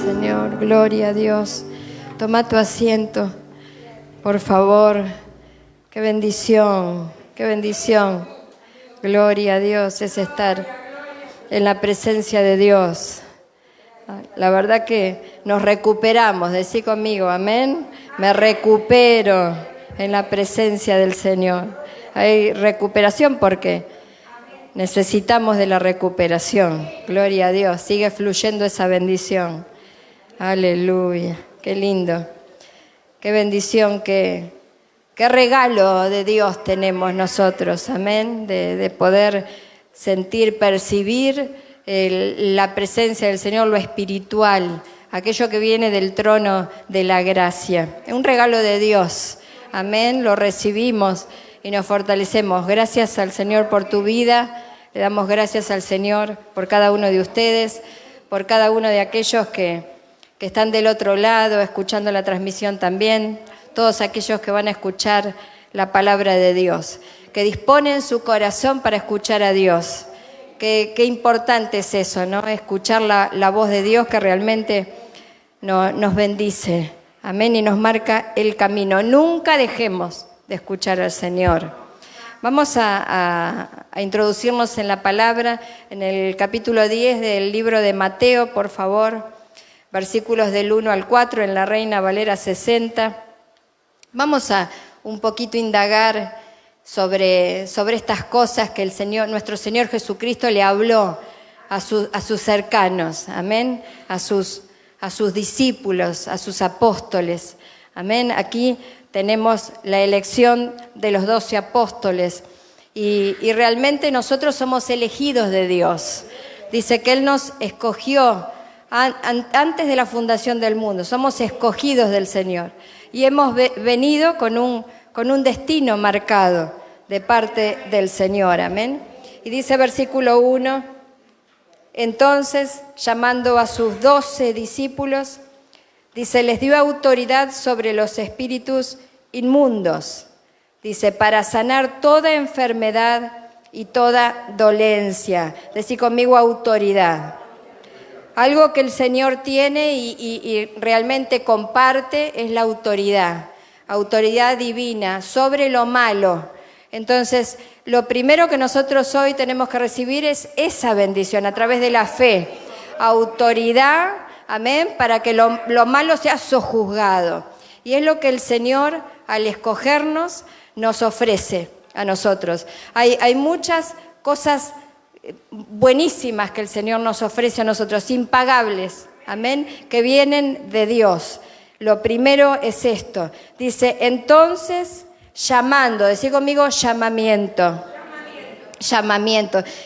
Señor. Gloria a Dios. Toma tu asiento, por favor. Qué bendición, qué bendición. Gloria a Dios es estar en la presencia de Dios. La verdad que nos recuperamos, decí conmigo, amén. Me recupero en la presencia del Señor. Hay recuperación porque necesitamos de la recuperación. Gloria a Dios, sigue fluyendo esa bendición. Aleluya, qué lindo. Qué bendición, qué regalo de Dios tenemos nosotros, amén. De poder sentir, percibir la presencia del Señor, lo espiritual, aquello que viene del trono de la gracia. Es un regalo de Dios, amén, lo recibimos y nos fortalecemos. Gracias al Señor por tu vida, le damos gracias al Señor por cada uno de ustedes, por cada uno de aquellos que están del otro lado, escuchando la transmisión también, todos aquellos que van a escuchar la palabra de Dios, que disponen su corazón para escuchar a Dios. Qué importante es eso, ¿no? Escuchar la voz de Dios que realmente nos bendice, amén, y nos marca el camino. Nunca dejemos de escuchar al Señor. Vamos a introducirnos en la palabra, en el capítulo 10 del libro de Mateo, por favor, versículos del 1 al 4, en la Reina Valera 60. Vamos a un poquito indagar sobre estas cosas que el Señor, nuestro Señor Jesucristo le habló a sus cercanos, amén, a sus discípulos, a sus apóstoles, amén. Aquí tenemos la elección de los 12 apóstoles y realmente nosotros somos elegidos de Dios. Dice que Él nos escogió antes de la fundación del mundo, somos escogidos del Señor y hemos venido con un destino marcado de parte del Señor, amén. Y dice versículo 1, entonces, llamando a sus 12 discípulos, dice, les dio autoridad sobre los espíritus inmundos, dice, para sanar toda enfermedad y toda dolencia. Decí conmigo autoridad. Algo que el Señor tiene y realmente comparte es la autoridad divina sobre lo malo. Entonces, lo primero que nosotros hoy tenemos que recibir es esa bendición a través de la fe. Autoridad, amén, para que lo malo sea sojuzgado. Y es lo que el Señor, al escogernos, nos ofrece a nosotros. Hay muchas cosas buenísimas que el Señor nos ofrece a nosotros, impagables, amén, que vienen de Dios. Lo primero es esto, dice, entonces, llamando, decí conmigo, llamamiento.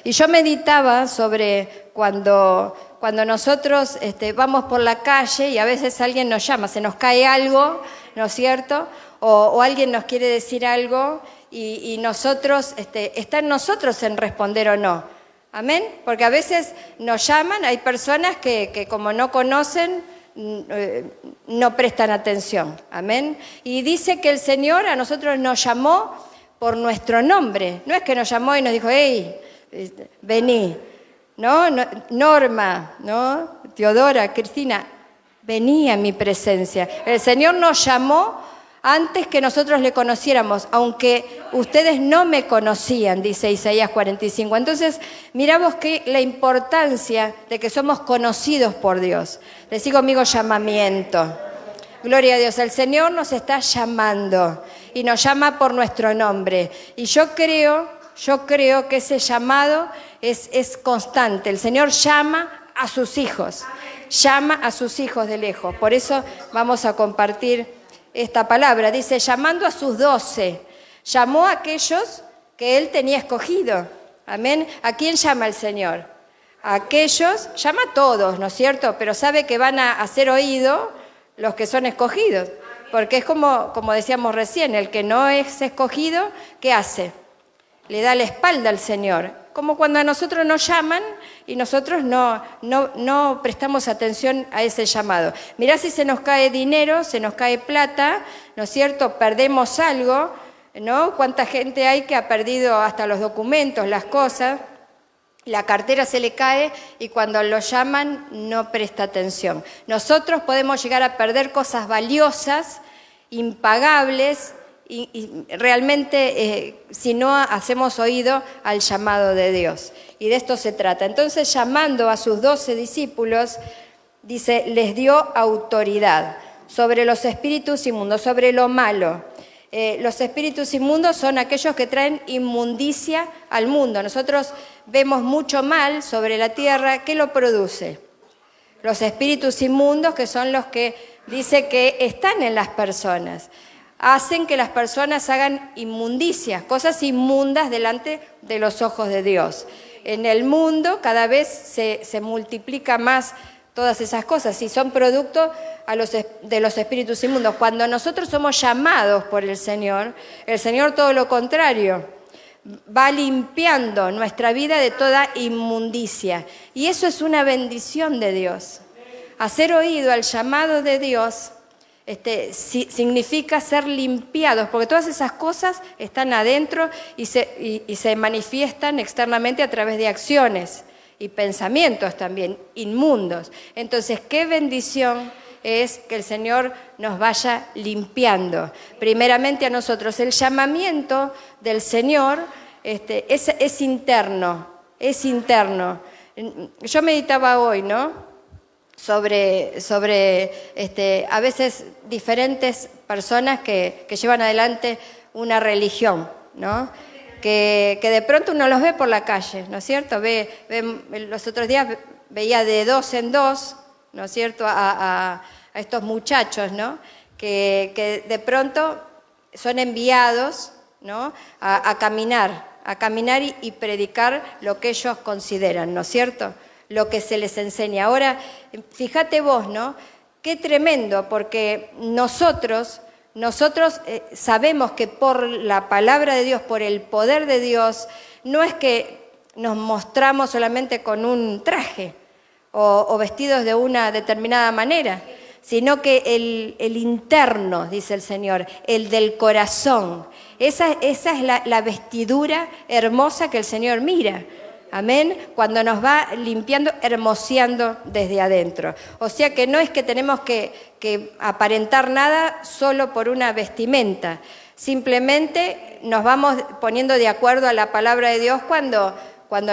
Y yo meditaba sobre cuando nosotros vamos por la calle y a veces alguien nos llama, se nos cae algo, ¿no es cierto? O alguien nos quiere decir algo y nosotros, está en nosotros en responder o no. Amén, porque a veces nos llaman, hay personas que como no conocen, no prestan atención, amén. Y dice que el Señor a nosotros nos llamó por nuestro nombre, no es que nos llamó y nos dijo, hey, vení, no, Norma, ¿no? Teodora, Cristina, vení a mi presencia. El Señor nos llamó antes que nosotros le conociéramos, aunque ustedes no me conocían, dice Isaías 45. Entonces, miramos que la importancia de que somos conocidos por Dios. Decí conmigo llamamiento. Gloria a Dios, el Señor nos está llamando y nos llama por nuestro nombre. Y yo creo que ese llamado es constante. El Señor llama a sus hijos, llama a sus hijos de lejos. Por eso vamos a compartir esta palabra, dice, llamando a sus 12, llamó a aquellos que Él tenía escogido, amén. ¿A quién llama el Señor? A aquellos, llama a todos, ¿no es cierto? Pero sabe que van a hacer oído los que son escogidos, porque es como decíamos recién, el que no es escogido, ¿qué hace? Le da la espalda al Señor, como cuando a nosotros nos llaman y nosotros no prestamos atención a ese llamado. Mirá si se nos cae dinero, se nos cae plata, ¿no es cierto? Perdemos algo, ¿no? ¿Cuánta gente hay que ha perdido hasta los documentos, las cosas? la cartera se le cae y cuando lo llaman no presta atención. Nosotros podemos llegar a perder cosas valiosas, impagables, y realmente si no hacemos oído al llamado de Dios. Y de esto se trata. Entonces, llamando a sus 12 discípulos, dice, les dio autoridad sobre los espíritus inmundos, sobre lo malo. Los espíritus inmundos son aquellos que traen inmundicia al mundo. Nosotros vemos mucho mal sobre la tierra. ¿Qué lo produce? Los espíritus inmundos, que son los que dice que están en las personas, hacen que las personas hagan inmundicias, cosas inmundas delante de los ojos de Dios. En el mundo cada vez se multiplica más todas esas cosas y son producto de los espíritus inmundos. Cuando nosotros somos llamados por el Señor todo lo contrario, va limpiando nuestra vida de toda inmundicia. Y eso es una bendición de Dios. Hacer oído al llamado de Dios significa ser limpiados, porque todas esas cosas están adentro y se manifiestan externamente a través de acciones y pensamientos también inmundos. Entonces, qué bendición es que el Señor nos vaya limpiando. Primeramente a nosotros. El llamamiento del Señor es interno, es interno. Yo meditaba hoy, ¿no? Sobre a veces diferentes personas que llevan adelante una religión, ¿no? Que de pronto uno los ve por la calle, ¿no es cierto? Los otros días veía de 2 en 2, ¿no es cierto?, a estos muchachos, ¿no?, que de pronto son enviados, ¿no?, a caminar y predicar lo que ellos consideran, ¿no es cierto?, lo que se les enseña. Ahora, fíjate vos, ¿no?, qué tremendo, porque nosotros sabemos que por la palabra de Dios, por el poder de Dios, no es que nos mostramos solamente con un traje o vestidos de una determinada manera, sino que el interno, dice el Señor, el del corazón. Esa es la vestidura hermosa que el Señor mira. Amén, cuando nos va limpiando, hermoseando desde adentro. O sea que no es que tenemos que aparentar nada solo por una vestimenta. Simplemente nos vamos poniendo de acuerdo a la palabra de Dios cuando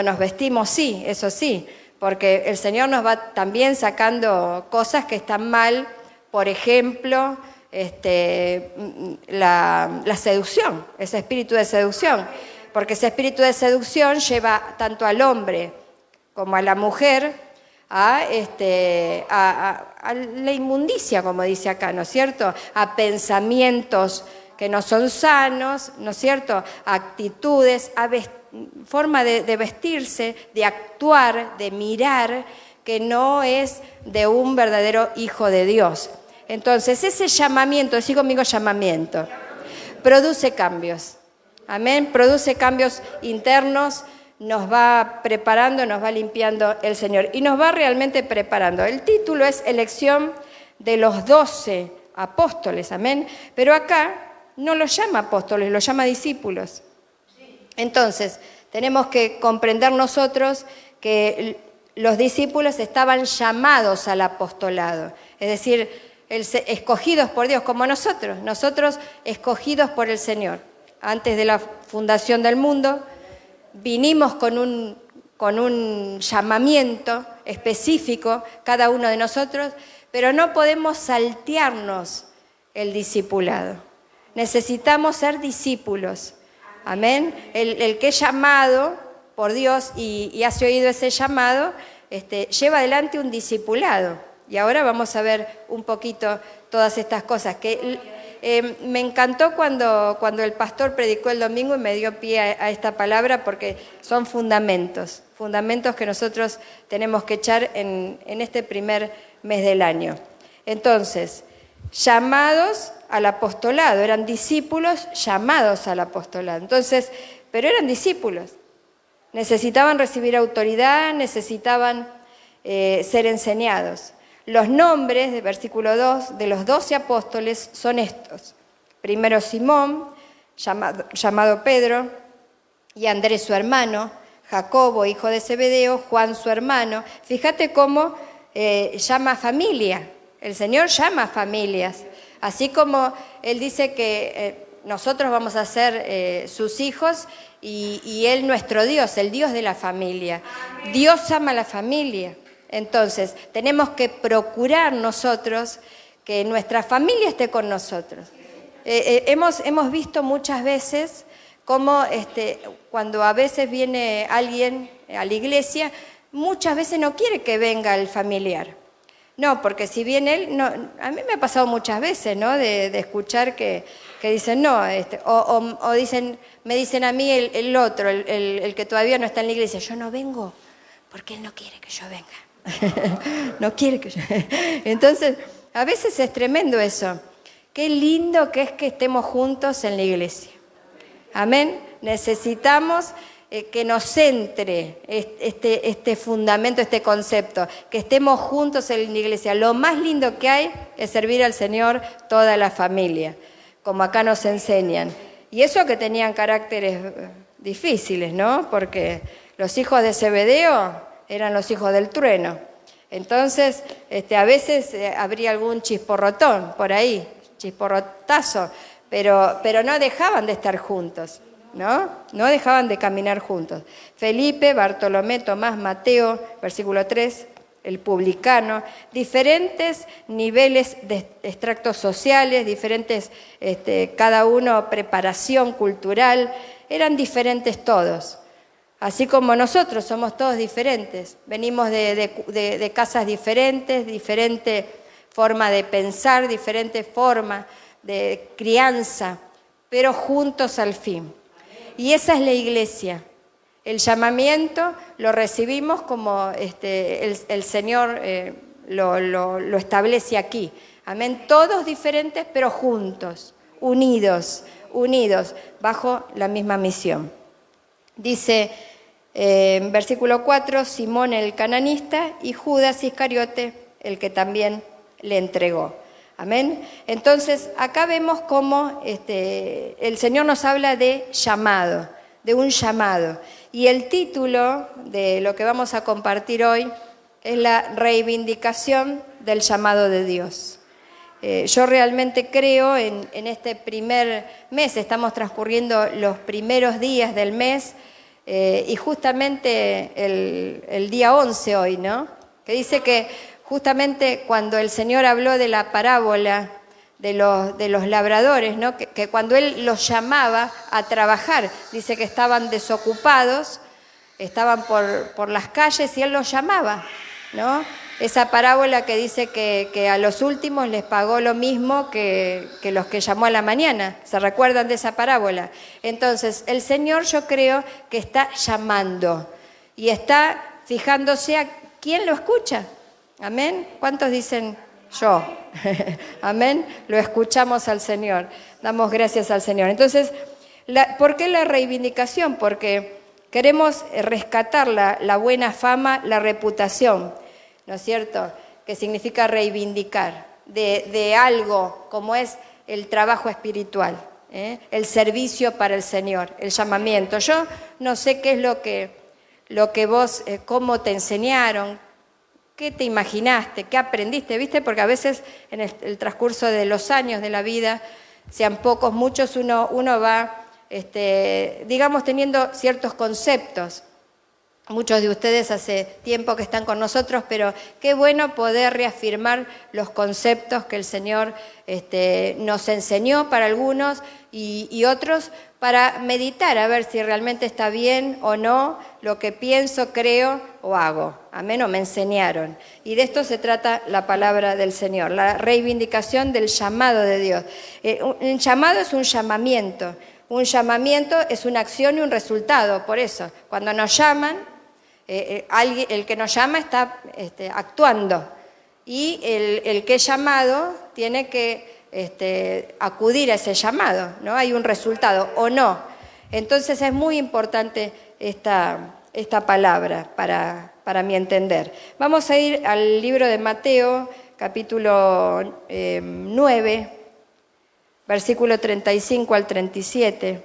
nos vestimos, sí, eso sí. Porque el Señor nos va también sacando cosas que están mal. Por ejemplo, la seducción, ese espíritu de seducción. Porque ese espíritu de seducción lleva tanto al hombre como a la mujer a la inmundicia, como dice acá, ¿no es cierto?, a pensamientos que no son sanos, ¿no es cierto?, a actitudes, a forma de vestirse, de actuar, de mirar, que no es de un verdadero hijo de Dios. Entonces, ese llamamiento, decí conmigo llamamiento, produce cambios. Amén, produce cambios internos, nos va preparando, nos va limpiando el Señor y nos va realmente preparando. El título es Elección de los 12 apóstoles, amén, pero acá no los llama apóstoles, los llama discípulos. Entonces, tenemos que comprender nosotros que los discípulos estaban llamados al apostolado, es decir, escogidos por Dios, como nosotros escogidos por el Señor. Antes de la fundación del mundo, vinimos con un llamamiento específico, cada uno de nosotros, pero no podemos saltearnos el discipulado. Necesitamos ser discípulos. Amén. El que es llamado por Dios y hace oído ese llamado, lleva adelante un discipulado. Y ahora vamos a ver un poquito todas estas cosas que me encantó cuando el pastor predicó el domingo y me dio pie a esta palabra, porque son fundamentos que nosotros tenemos que echar en este primer mes del año. Entonces, llamados al apostolado, eran discípulos llamados al apostolado. Entonces, pero eran discípulos, necesitaban recibir autoridad, necesitaban ser enseñados. Los nombres, de versículo 2, de los 12 apóstoles son estos. Primero Simón, llamado Pedro, y Andrés su hermano, Jacobo, hijo de Zebedeo, Juan, su hermano. Fíjate cómo llama familia. El Señor llama familias. Así como Él dice que nosotros vamos a ser sus hijos y Él nuestro Dios, el Dios de la familia. Dios ama a la familia. Entonces, tenemos que procurar nosotros que nuestra familia esté con nosotros. Hemos visto muchas veces cómo cuando a veces viene alguien a la iglesia, muchas veces no quiere que venga el familiar. No, porque si viene él, no, a mí me ha pasado muchas veces, ¿no? De escuchar que dicen no, o dicen, me dicen a mí el otro, el que todavía no está en la iglesia, yo no vengo porque él no quiere que yo venga. No quiere que yo venga. Entonces, a veces es tremendo eso. Qué lindo que es que estemos juntos en la iglesia. Amén. Necesitamos que nos centre este fundamento, este concepto, que estemos juntos en la iglesia. Lo más lindo que hay es servir al Señor toda la familia, como acá nos enseñan. Y eso que tenían caracteres difíciles, ¿no? Porque los hijos de Zebedeo eran los hijos del trueno. Entonces, a veces habría algún chisporrotón por ahí, chisporrotazo, pero no dejaban de estar juntos. No dejaban de caminar juntos. Felipe, Bartolomé, Tomás, Mateo, versículo 3, el publicano, diferentes niveles de extractos sociales, diferentes, cada uno preparación cultural, eran diferentes todos. Así como nosotros somos todos diferentes, venimos de casas diferentes, diferente forma de pensar, diferente forma de crianza, pero juntos al fin. Y esa es la iglesia. El llamamiento lo recibimos como el Señor lo establece aquí. Amén. Todos diferentes, pero juntos, unidos, bajo la misma misión. Dice en versículo 4, Simón el cananista y Judas Iscariote, el que también le entregó. Amén. Entonces, acá vemos cómo el Señor nos habla de llamado, de un llamado. Y el título de lo que vamos a compartir hoy es la reivindicación del llamado de Dios. Yo realmente creo en este primer mes, estamos transcurriendo los primeros días del mes, y justamente el día 11 hoy, ¿no? Que dice que justamente cuando el Señor habló de la parábola de los labradores, ¿no? Que cuando Él los llamaba a trabajar, dice que estaban desocupados, estaban por las calles y Él los llamaba, ¿no? Esa parábola que dice que a los últimos les pagó lo mismo que los que llamó a la mañana. ¿Se recuerdan de esa parábola? Entonces, el Señor yo creo que está llamando y está fijándose a quién lo escucha. Amén. ¿Cuántos dicen yo? Amén. Lo escuchamos al Señor. Damos gracias al Señor. Entonces, ¿por qué la reivindicación? Porque queremos rescatar la buena fama, la reputación, ¿no es cierto? Que significa reivindicar de algo como es el trabajo espiritual, el servicio para el Señor, el llamamiento. Yo no sé qué es lo que vos, cómo te enseñaron, ¿qué te imaginaste? ¿Qué aprendiste? ¿Viste? Porque a veces en el transcurso de los años de la vida, sean pocos, muchos, uno va, digamos, teniendo ciertos conceptos. Muchos de ustedes hace tiempo que están con nosotros, pero qué bueno poder reafirmar los conceptos que el Señor nos enseñó para algunos y otros para meditar a ver si realmente está bien o no lo que pienso, creo o hago. Amén, o me enseñaron. Y de esto se trata la palabra del Señor, la reivindicación del llamado de Dios. Un llamado es un llamamiento. Un llamamiento es una acción y un resultado. Por eso, cuando nos llaman, el que nos llama está actuando. Y el que es llamado tiene que acudir a ese llamado, ¿no? Hay un resultado o no. Entonces es muy importante esta palabra para mi entender. Vamos a ir al libro de Mateo, capítulo 9, versículo 35 al 37.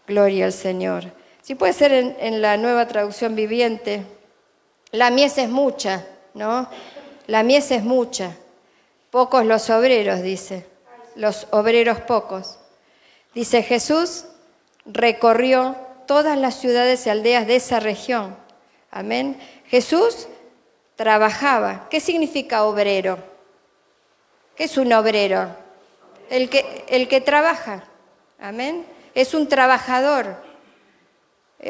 Gloria al Señor. Si puede ser en la Nueva Traducción Viviente, la mies es mucha, ¿no? La mies es mucha. Pocos los obreros, dice. Los obreros pocos. Dice, Jesús recorrió todas las ciudades y aldeas de esa región. Amén. Jesús trabajaba. ¿Qué significa obrero? ¿Qué es un obrero? El que trabaja. Amén. Es un trabajador.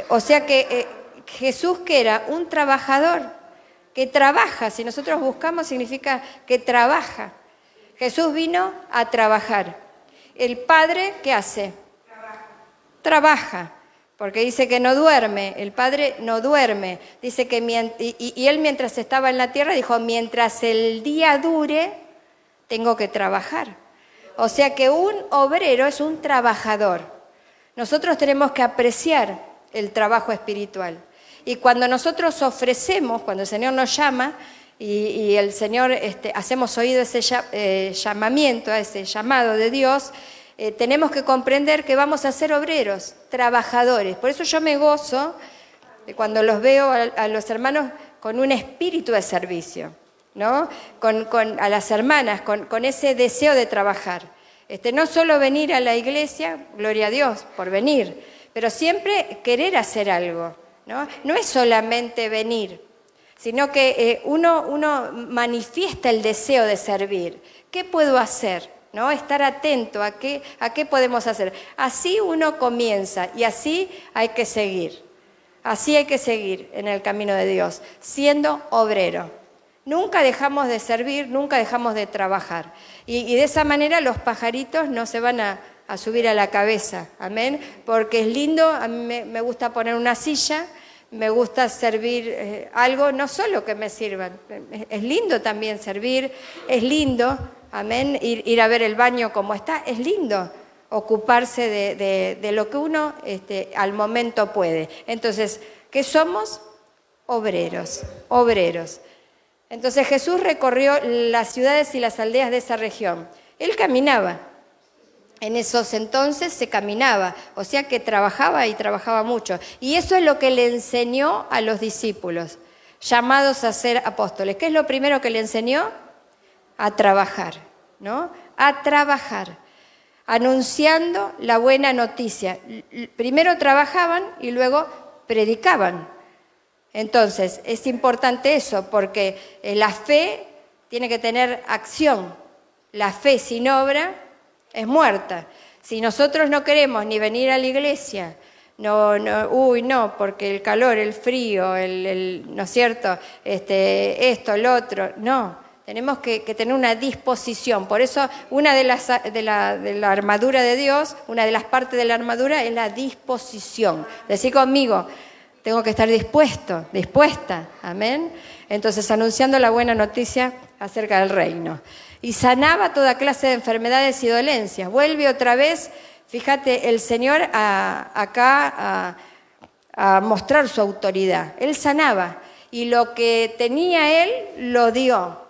O sea que Jesús, que era un trabajador, que trabaja. Si nosotros buscamos, significa que trabaja. Jesús vino a trabajar. El Padre, ¿qué hace? Trabaja. Porque dice que no duerme, el Padre no duerme. Dice que y Él mientras estaba en la tierra dijo, mientras el día dure, tengo que trabajar. O sea que un obrero es un trabajador. Nosotros tenemos que apreciar el trabajo espiritual. Y cuando nosotros ofrecemos, cuando el Señor nos llama y el Señor, hacemos oído ese llamamiento, a ese llamado de Dios, tenemos que comprender que vamos a ser obreros, trabajadores. Por eso yo me gozo cuando los veo a los hermanos con un espíritu de servicio, ¿no? A las hermanas, con ese deseo de trabajar. No solo venir a la iglesia, gloria a Dios por venir, pero siempre querer hacer algo, ¿no? No es solamente venir, sino que uno manifiesta el deseo de servir. ¿Qué puedo hacer? ¿No? Estar atento a qué podemos hacer. Así uno comienza y así hay que seguir. Así hay que seguir en el camino de Dios, siendo obrero. Nunca dejamos de servir, nunca dejamos de trabajar. Y de esa manera los pajaritos no se van a subir a la cabeza, amén, porque es lindo, a mí me gusta poner una silla, me gusta servir algo, no solo que me sirvan, es lindo también servir, es lindo, amén, ir a ver el baño como está, es lindo ocuparse de lo que uno al momento puede. Entonces, ¿qué somos? Obreros, obreros. Entonces Jesús recorrió las ciudades y las aldeas de esa región. Él caminaba. En esos entonces se caminaba, o sea que trabajaba y trabajaba mucho. Y eso es lo que le enseñó a los discípulos, llamados a ser apóstoles. ¿Qué es lo primero que le enseñó? A trabajar, ¿no? A trabajar, anunciando la buena noticia. Primero trabajaban y luego predicaban. Entonces, es importante eso, porque la fe tiene que tener acción. La fe sin obra es muerta. Si nosotros no queremos ni venir a la iglesia, no, porque el calor, el frío, ¿no es cierto? Esto, lo otro, no. Tenemos que tener una disposición. Por eso, una de la armadura de Dios, una de las partes de la armadura es la disposición. Decir conmigo, tengo que estar dispuesta, amén. Entonces, anunciando la buena noticia acerca del reino. Y sanaba toda clase de enfermedades y dolencias. Vuelve otra vez, fíjate, el Señor acá a mostrar su autoridad. Él sanaba. Y lo que tenía Él,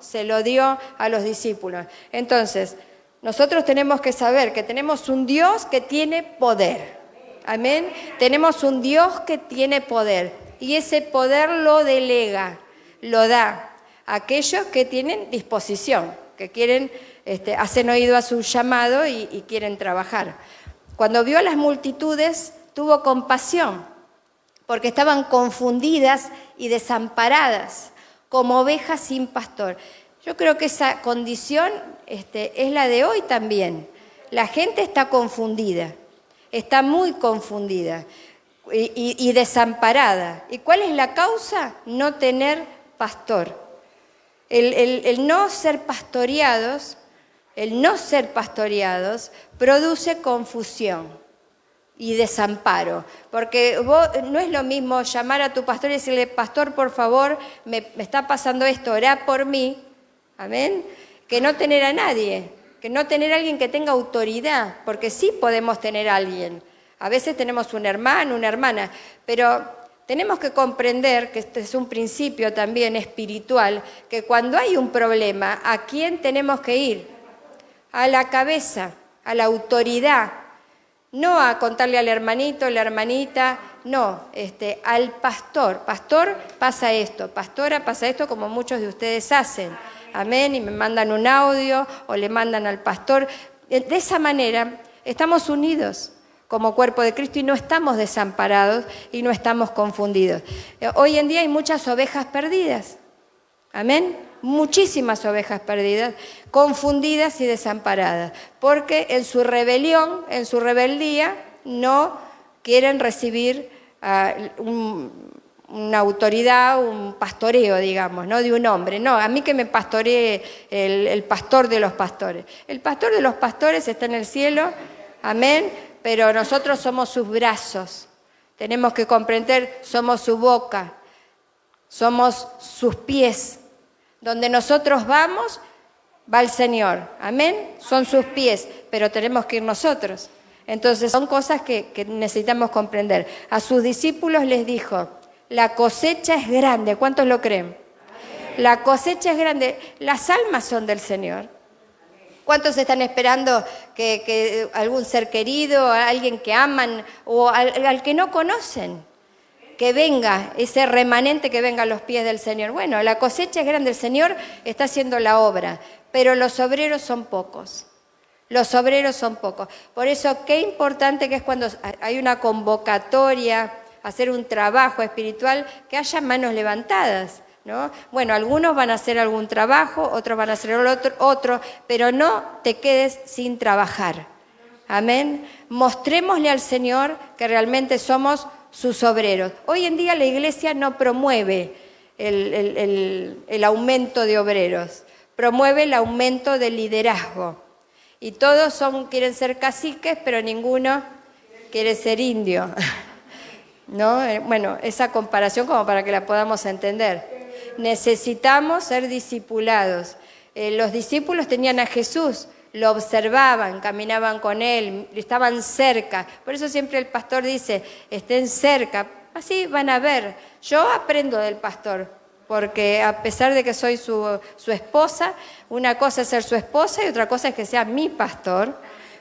se lo dio a los discípulos. Entonces, nosotros tenemos que saber que tenemos un Dios que tiene poder. Amén. Tenemos un Dios que tiene poder. Y ese poder lo delega, lo da a aquellos que tienen disposición, que quieren, hacen oído a su llamado y quieren trabajar. Cuando vio a las multitudes, tuvo compasión, porque estaban confundidas y desamparadas, como ovejas sin pastor. Yo creo que esa condición es la de hoy también. La gente está confundida, está muy confundida y desamparada. ¿Y cuál es la causa? No tener pastor. El no ser pastoreados produce confusión y desamparo, porque no es lo mismo llamar a tu pastor y decirle, pastor, por favor, me está pasando esto, orá por mí, amén, que no tener a nadie, que no tener a alguien que tenga autoridad, porque sí podemos tener a alguien. A veces tenemos un hermano, una hermana, pero tenemos que comprender que este es un principio también espiritual, que cuando hay un problema, ¿a quién tenemos que ir? A la cabeza, a la autoridad, no a contarle al hermanito, la hermanita, no, al pastor. Pastor, pasa esto. Pastora, pasa esto, como muchos de ustedes hacen. Amén, y me mandan un audio o le mandan al pastor. De esa manera estamos unidos como cuerpo de Cristo y no estamos desamparados y no estamos confundidos. Hoy en día hay muchas ovejas perdidas. Amén. Muchísimas ovejas perdidas, confundidas y desamparadas, porque en su rebelión, en su rebeldía, no quieren recibir una autoridad, un pastoreo, digamos, ¿no? De un hombre. No, a mí que me pastoree el pastor de los pastores. El pastor de los pastores está en el cielo, amén, pero nosotros somos sus brazos. Tenemos que comprender, somos su boca, somos sus pies. Donde nosotros vamos, va el Señor, amén, son sus pies, pero tenemos que ir nosotros. Entonces son cosas que necesitamos comprender. A sus discípulos les dijo, la cosecha es grande, ¿cuántos lo creen? La cosecha es grande, las almas son del Señor. ¿Cuántos están esperando que algún ser querido, alguien que aman o al que no conocen? Que venga ese remanente, que venga a los pies del Señor. Bueno, la cosecha es grande, el Señor está haciendo la obra, pero los obreros son pocos. Los obreros son pocos. Por eso, qué importante que es cuando hay una convocatoria, hacer un trabajo espiritual, que haya manos levantadas, ¿no? Bueno, algunos van a hacer algún trabajo, otros van a hacer otro, pero no te quedes sin trabajar. Amén. Mostrémosle al Señor que realmente somos sus obreros. Hoy en día la iglesia no promueve el aumento de obreros, promueve el aumento del liderazgo. Y todos quieren ser caciques, pero ninguno quiere ser indio. ¿No? Bueno, esa comparación como para que la podamos entender. Necesitamos ser discipulados. Los discípulos tenían a Jesús, lo observaban, caminaban con él, estaban cerca. Por eso siempre el pastor dice, estén cerca, así van a ver. Yo aprendo del pastor, porque a pesar de que soy su esposa, una cosa es ser su esposa y otra cosa es que sea mi pastor,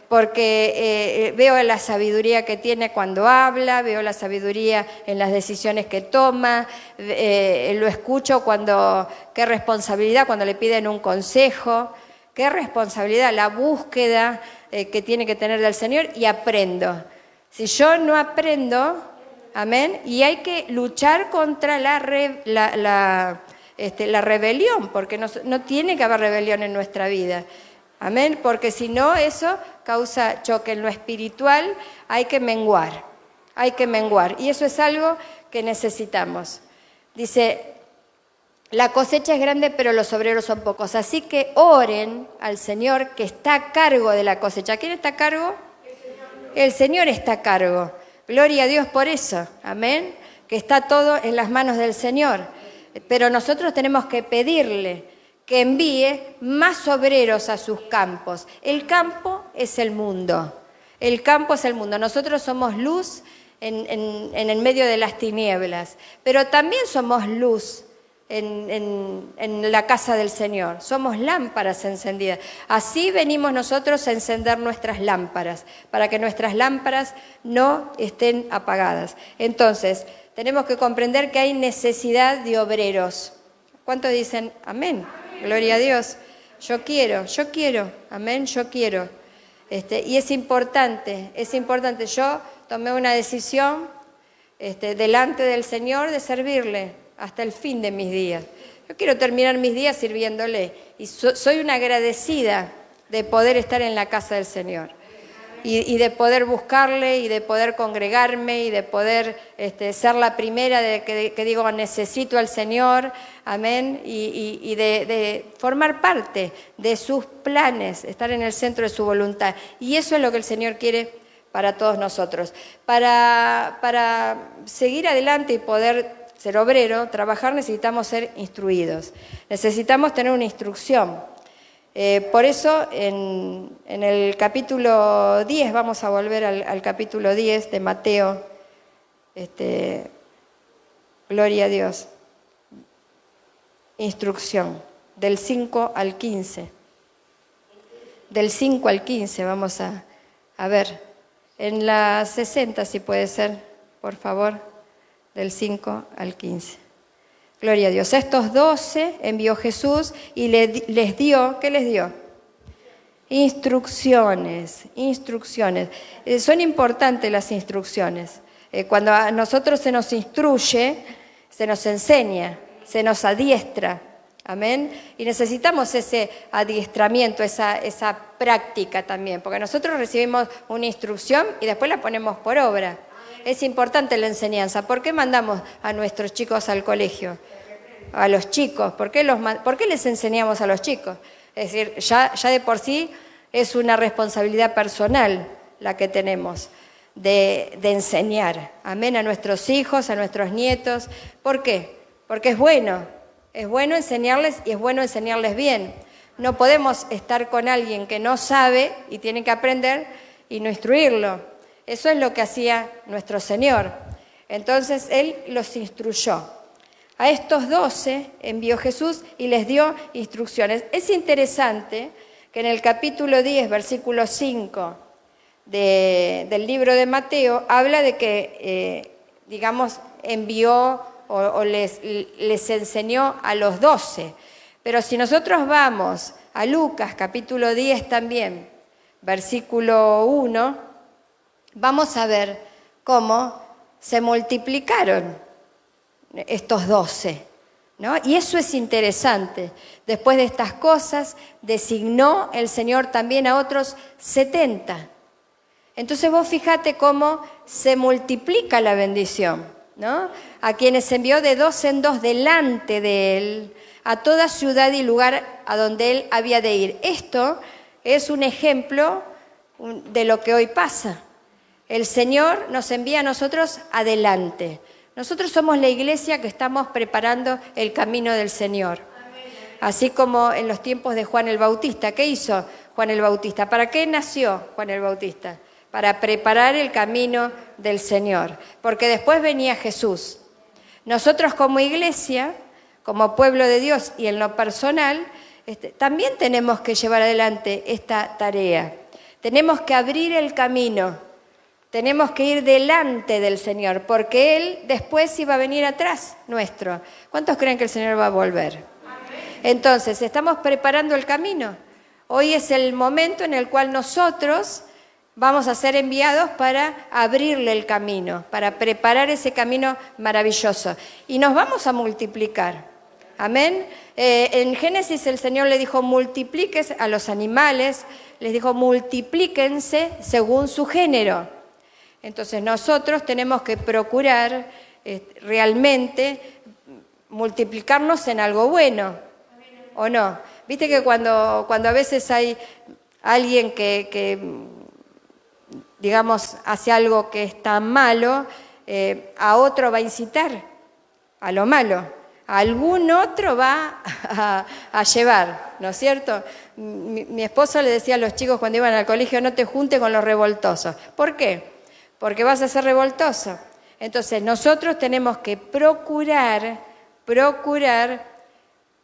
porque veo la sabiduría que tiene cuando habla, veo la sabiduría en las decisiones que toma, lo escucho qué responsabilidad cuando le piden un consejo. Qué responsabilidad, la búsqueda que tiene que tener del Señor, y aprendo. Si yo no aprendo, amén, y hay que luchar contra la rebelión, porque no tiene que haber rebelión en nuestra vida, amén, porque si no eso causa choque en lo espiritual, hay que menguar, y eso es algo que necesitamos. Dice, la cosecha es grande, pero los obreros son pocos. Así que oren al Señor que está a cargo de la cosecha. ¿Quién está a cargo? El Señor está a cargo. Gloria a Dios por eso. Amén. Que está todo en las manos del Señor. Pero nosotros tenemos que pedirle que envíe más obreros a sus campos. El campo es el mundo. El campo es el mundo. Nosotros somos luz en el medio de las tinieblas. Pero también somos luz en la casa del Señor. Somos lámparas encendidas. Así venimos nosotros a encender nuestras lámparas, para que nuestras lámparas no estén apagadas. Entonces, tenemos que comprender que hay necesidad de obreros. ¿Cuántos dicen amén? Gloria a Dios. Yo quiero, amén, yo quiero. Y es importante. Yo tomé una decisión delante del Señor de servirle hasta el fin de mis días. Yo quiero terminar mis días sirviéndole y soy una agradecida de poder estar en la casa del Señor y de poder buscarle y de poder congregarme y de poder ser la primera que digo necesito al Señor, amén, y de formar parte de sus planes, estar en el centro de su voluntad. Y eso es lo que el Señor quiere para todos nosotros. Para seguir adelante y poder ser obrero, trabajar, necesitamos ser instruidos. Necesitamos tener una instrucción. Por eso, en el capítulo 10, vamos a volver al capítulo 10 de Mateo. Gloria a Dios. Instrucción, del 5 al 15. Del 5 al 15 vamos a ver. En la 60, si puede ser. por favor, del 5 al 15. Gloria a Dios. Estos 12 envió Jesús y les dio, ¿qué les dio? Instrucciones. Son importantes las instrucciones. Cuando a nosotros se nos instruye, se nos enseña, se nos adiestra. Amén. Y necesitamos ese adiestramiento, esa práctica también, porque nosotros recibimos una instrucción y después la ponemos por obra. Es importante la enseñanza. ¿Por qué mandamos a nuestros chicos al colegio? A los chicos. ¿Por qué les enseñamos a los chicos? Es decir, ya de por sí es una responsabilidad personal la que tenemos de enseñar. Amén, a nuestros hijos, a nuestros nietos. ¿Por qué? Porque es bueno enseñarles y es bueno enseñarles bien. No podemos estar con alguien que no sabe y tiene que aprender y no instruirlo. Eso es lo que hacía nuestro Señor. Entonces Él los instruyó. A estos 12 envió Jesús y les dio instrucciones. Es interesante que en el capítulo 10, versículo 5 del libro de Mateo, habla de que, envió o les enseñó a los 12. Pero si nosotros vamos a Lucas, capítulo 10 también, versículo 1, vamos a ver cómo se multiplicaron estos 12, ¿no? Y eso es interesante. Después de estas cosas, designó el Señor también a otros 70. Entonces vos fíjate cómo se multiplica la bendición, ¿no? A quienes envió de 2 en 2 delante de Él, a toda ciudad y lugar a donde Él había de ir. Esto es un ejemplo de lo que hoy pasa. El Señor nos envía a nosotros adelante. Nosotros somos la iglesia que estamos preparando el camino del Señor. Así como en los tiempos de Juan el Bautista. ¿Qué hizo Juan el Bautista? ¿Para qué nació Juan el Bautista? Para preparar el camino del Señor. Porque después venía Jesús. Nosotros como iglesia, como pueblo de Dios y en lo personal, también tenemos que llevar adelante esta tarea. Tenemos que abrir el camino. Tenemos que ir delante del Señor, porque Él después iba a venir atrás nuestro. ¿Cuántos creen que el Señor va a volver? Amén. Entonces, estamos preparando el camino. Hoy es el momento en el cual nosotros vamos a ser enviados para abrirle el camino, para preparar ese camino maravilloso. Y nos vamos a multiplicar. Amén. En Génesis el Señor le dijo, multiplíquense a los animales, les dijo, multiplíquense según su género. Entonces nosotros tenemos que procurar realmente multiplicarnos en algo bueno, ¿o no? Viste que cuando a veces hay alguien que digamos, hace algo que está malo, a otro va a incitar a lo malo. A algún otro va a llevar, ¿no es cierto? Mi esposo le decía a los chicos cuando iban al colegio, no te juntes con los revoltosos. ¿Por qué? Porque vas a ser revoltoso. Entonces nosotros tenemos que procurar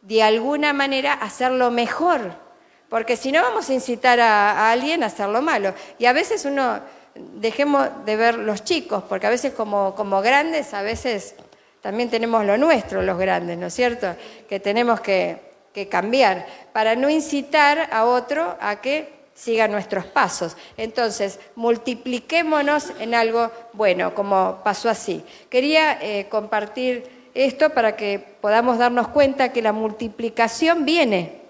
de alguna manera hacerlo mejor, porque si no vamos a incitar a alguien a hacer lo malo. Y a veces dejemos de ver los chicos, porque a veces como grandes, a veces también tenemos lo nuestro, los grandes, ¿no es cierto? Que tenemos que cambiar para no incitar a otro a que siga nuestros pasos. Entonces, multipliquémonos en algo bueno, como pasó así. Quería compartir esto para que podamos darnos cuenta que la multiplicación viene,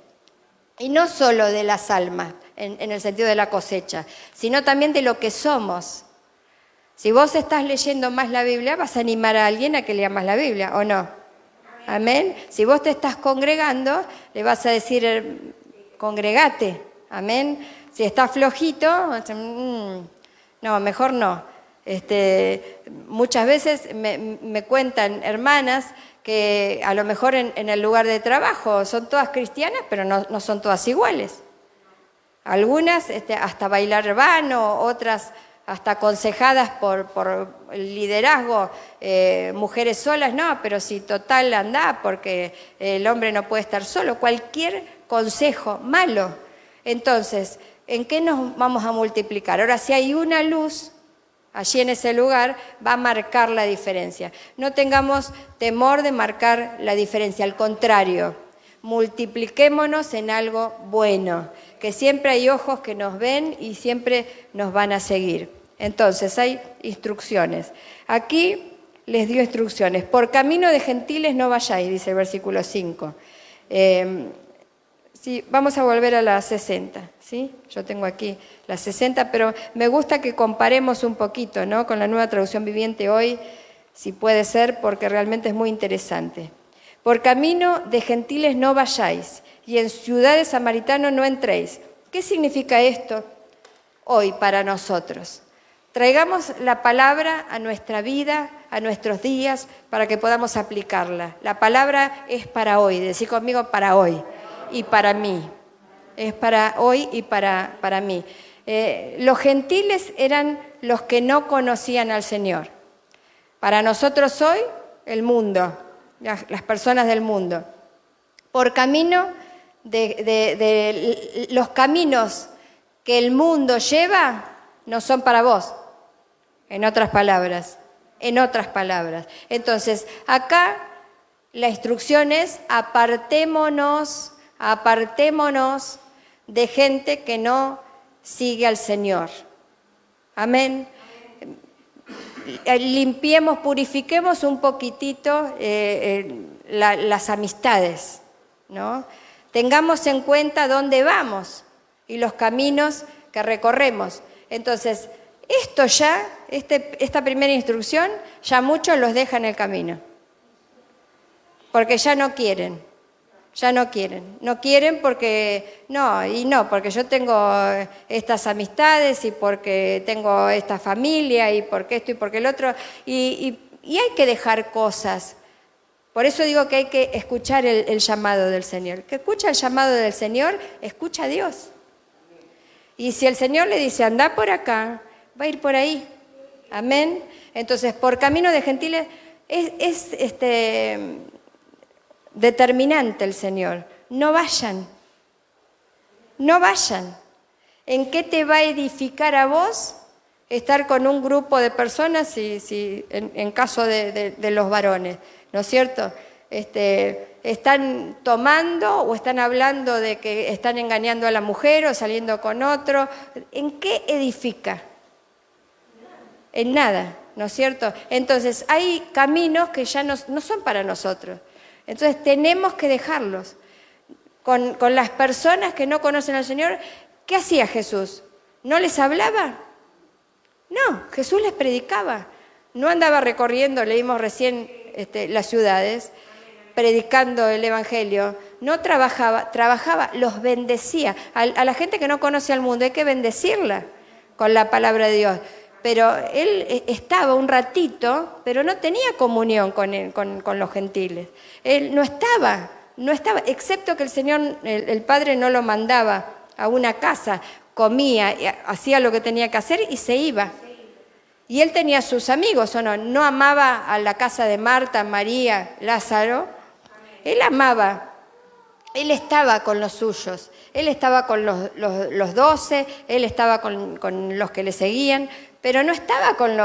y no solo de las almas, en el sentido de la cosecha, sino también de lo que somos. Si vos estás leyendo más la Biblia, vas a animar a alguien a que lea más la Biblia, ¿o no? Amén. Si vos te estás congregando, le vas a decir, congregate. Amén. Si está flojito, no, mejor no. Muchas veces me cuentan hermanas que a lo mejor en el lugar de trabajo son todas cristianas, pero no son todas iguales. Algunas hasta bailar van, otras hasta aconsejadas por el liderazgo, mujeres solas, no, pero si total anda, porque el hombre no puede estar solo. Cualquier consejo malo. Entonces, ¿en qué nos vamos a multiplicar? Ahora, si hay una luz, allí en ese lugar, va a marcar la diferencia. No tengamos temor de marcar la diferencia, al contrario, multipliquémonos en algo bueno, que siempre hay ojos que nos ven y siempre nos van a seguir. Entonces, hay instrucciones. Aquí les dio instrucciones. Por camino de gentiles no vayáis, dice el versículo 5. Sí, vamos a volver a la 60, ¿sí? Yo tengo aquí la 60, pero me gusta que comparemos un poquito, ¿no?, con la Nueva Traducción Viviente hoy, si puede ser, porque realmente es muy interesante. Por camino de gentiles no vayáis, y en ciudades samaritanos no entréis. ¿Qué significa esto hoy para nosotros? Traigamos la palabra a nuestra vida, a nuestros días, para que podamos aplicarla. La palabra es para hoy, decir conmigo, para hoy y para mí. Es para hoy y para mí. Los gentiles eran los que no conocían al Señor. Para nosotros hoy, el mundo, las personas del mundo. Por camino de los caminos que el mundo lleva, no son para vos. En otras palabras. Entonces, acá la instrucción es apartémonos de gente que no sigue al Señor. Amén. Limpiemos, purifiquemos un poquitito las amistades, ¿no? Tengamos en cuenta dónde vamos y los caminos que recorremos. Entonces, esto ya, esta primera instrucción, ya muchos los dejan en el camino. Porque ya no quieren. No quieren porque, porque yo tengo estas amistades y porque tengo esta familia y porque esto y porque el otro. Y hay que dejar cosas. Por eso digo que hay que escuchar el llamado del Señor. El que escucha el llamado del Señor, escucha a Dios. Y si el Señor le dice, anda por acá, va a ir por ahí. Amén. Entonces, por camino de gentiles es determinante el Señor. No vayan. ¿En qué te va a edificar a vos estar con un grupo de personas en caso de los varones? ¿No es cierto? Están tomando o están hablando de que están engañando a la mujer o saliendo con otro. ¿En qué edifica? En nada, ¿no es cierto? Entonces, hay caminos que ya no son para nosotros. Entonces, tenemos que dejarlos. Con las personas que no conocen al Señor, ¿qué hacía Jesús? ¿No les hablaba? No, Jesús les predicaba. No andaba recorriendo, leímos recién las ciudades, predicando el Evangelio. No trabajaba, los bendecía. A la gente que no conoce al mundo hay que bendecirla con la palabra de Dios. Pero él estaba un ratito, pero no tenía comunión con los gentiles. Él no estaba, excepto que el Señor, el Padre no lo mandaba a una casa, comía, hacía lo que tenía que hacer y se iba. Y él tenía sus amigos, ¿o no? No amaba a la casa de Marta, María, Lázaro. Él amaba. Él estaba con los suyos, él estaba con los 12, él estaba con los que le seguían, pero no estaba con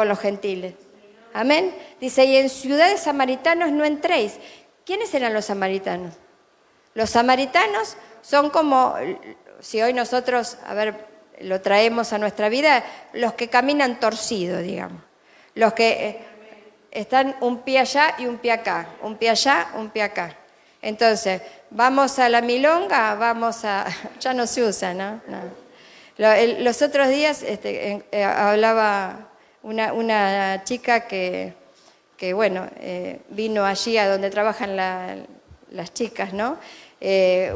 los gentiles. Amén. Dice, y en ciudades samaritanos no entréis. ¿Quiénes eran los samaritanos? Los samaritanos son como, si hoy nosotros, lo traemos a nuestra vida, los que caminan torcido, digamos. Los que están un pie allá y un pie acá, un pie allá, un pie acá. Entonces, vamos a la milonga, ya no se usa, ¿no? Los otros días hablaba una chica que vino allí a donde trabajan las chicas, ¿no?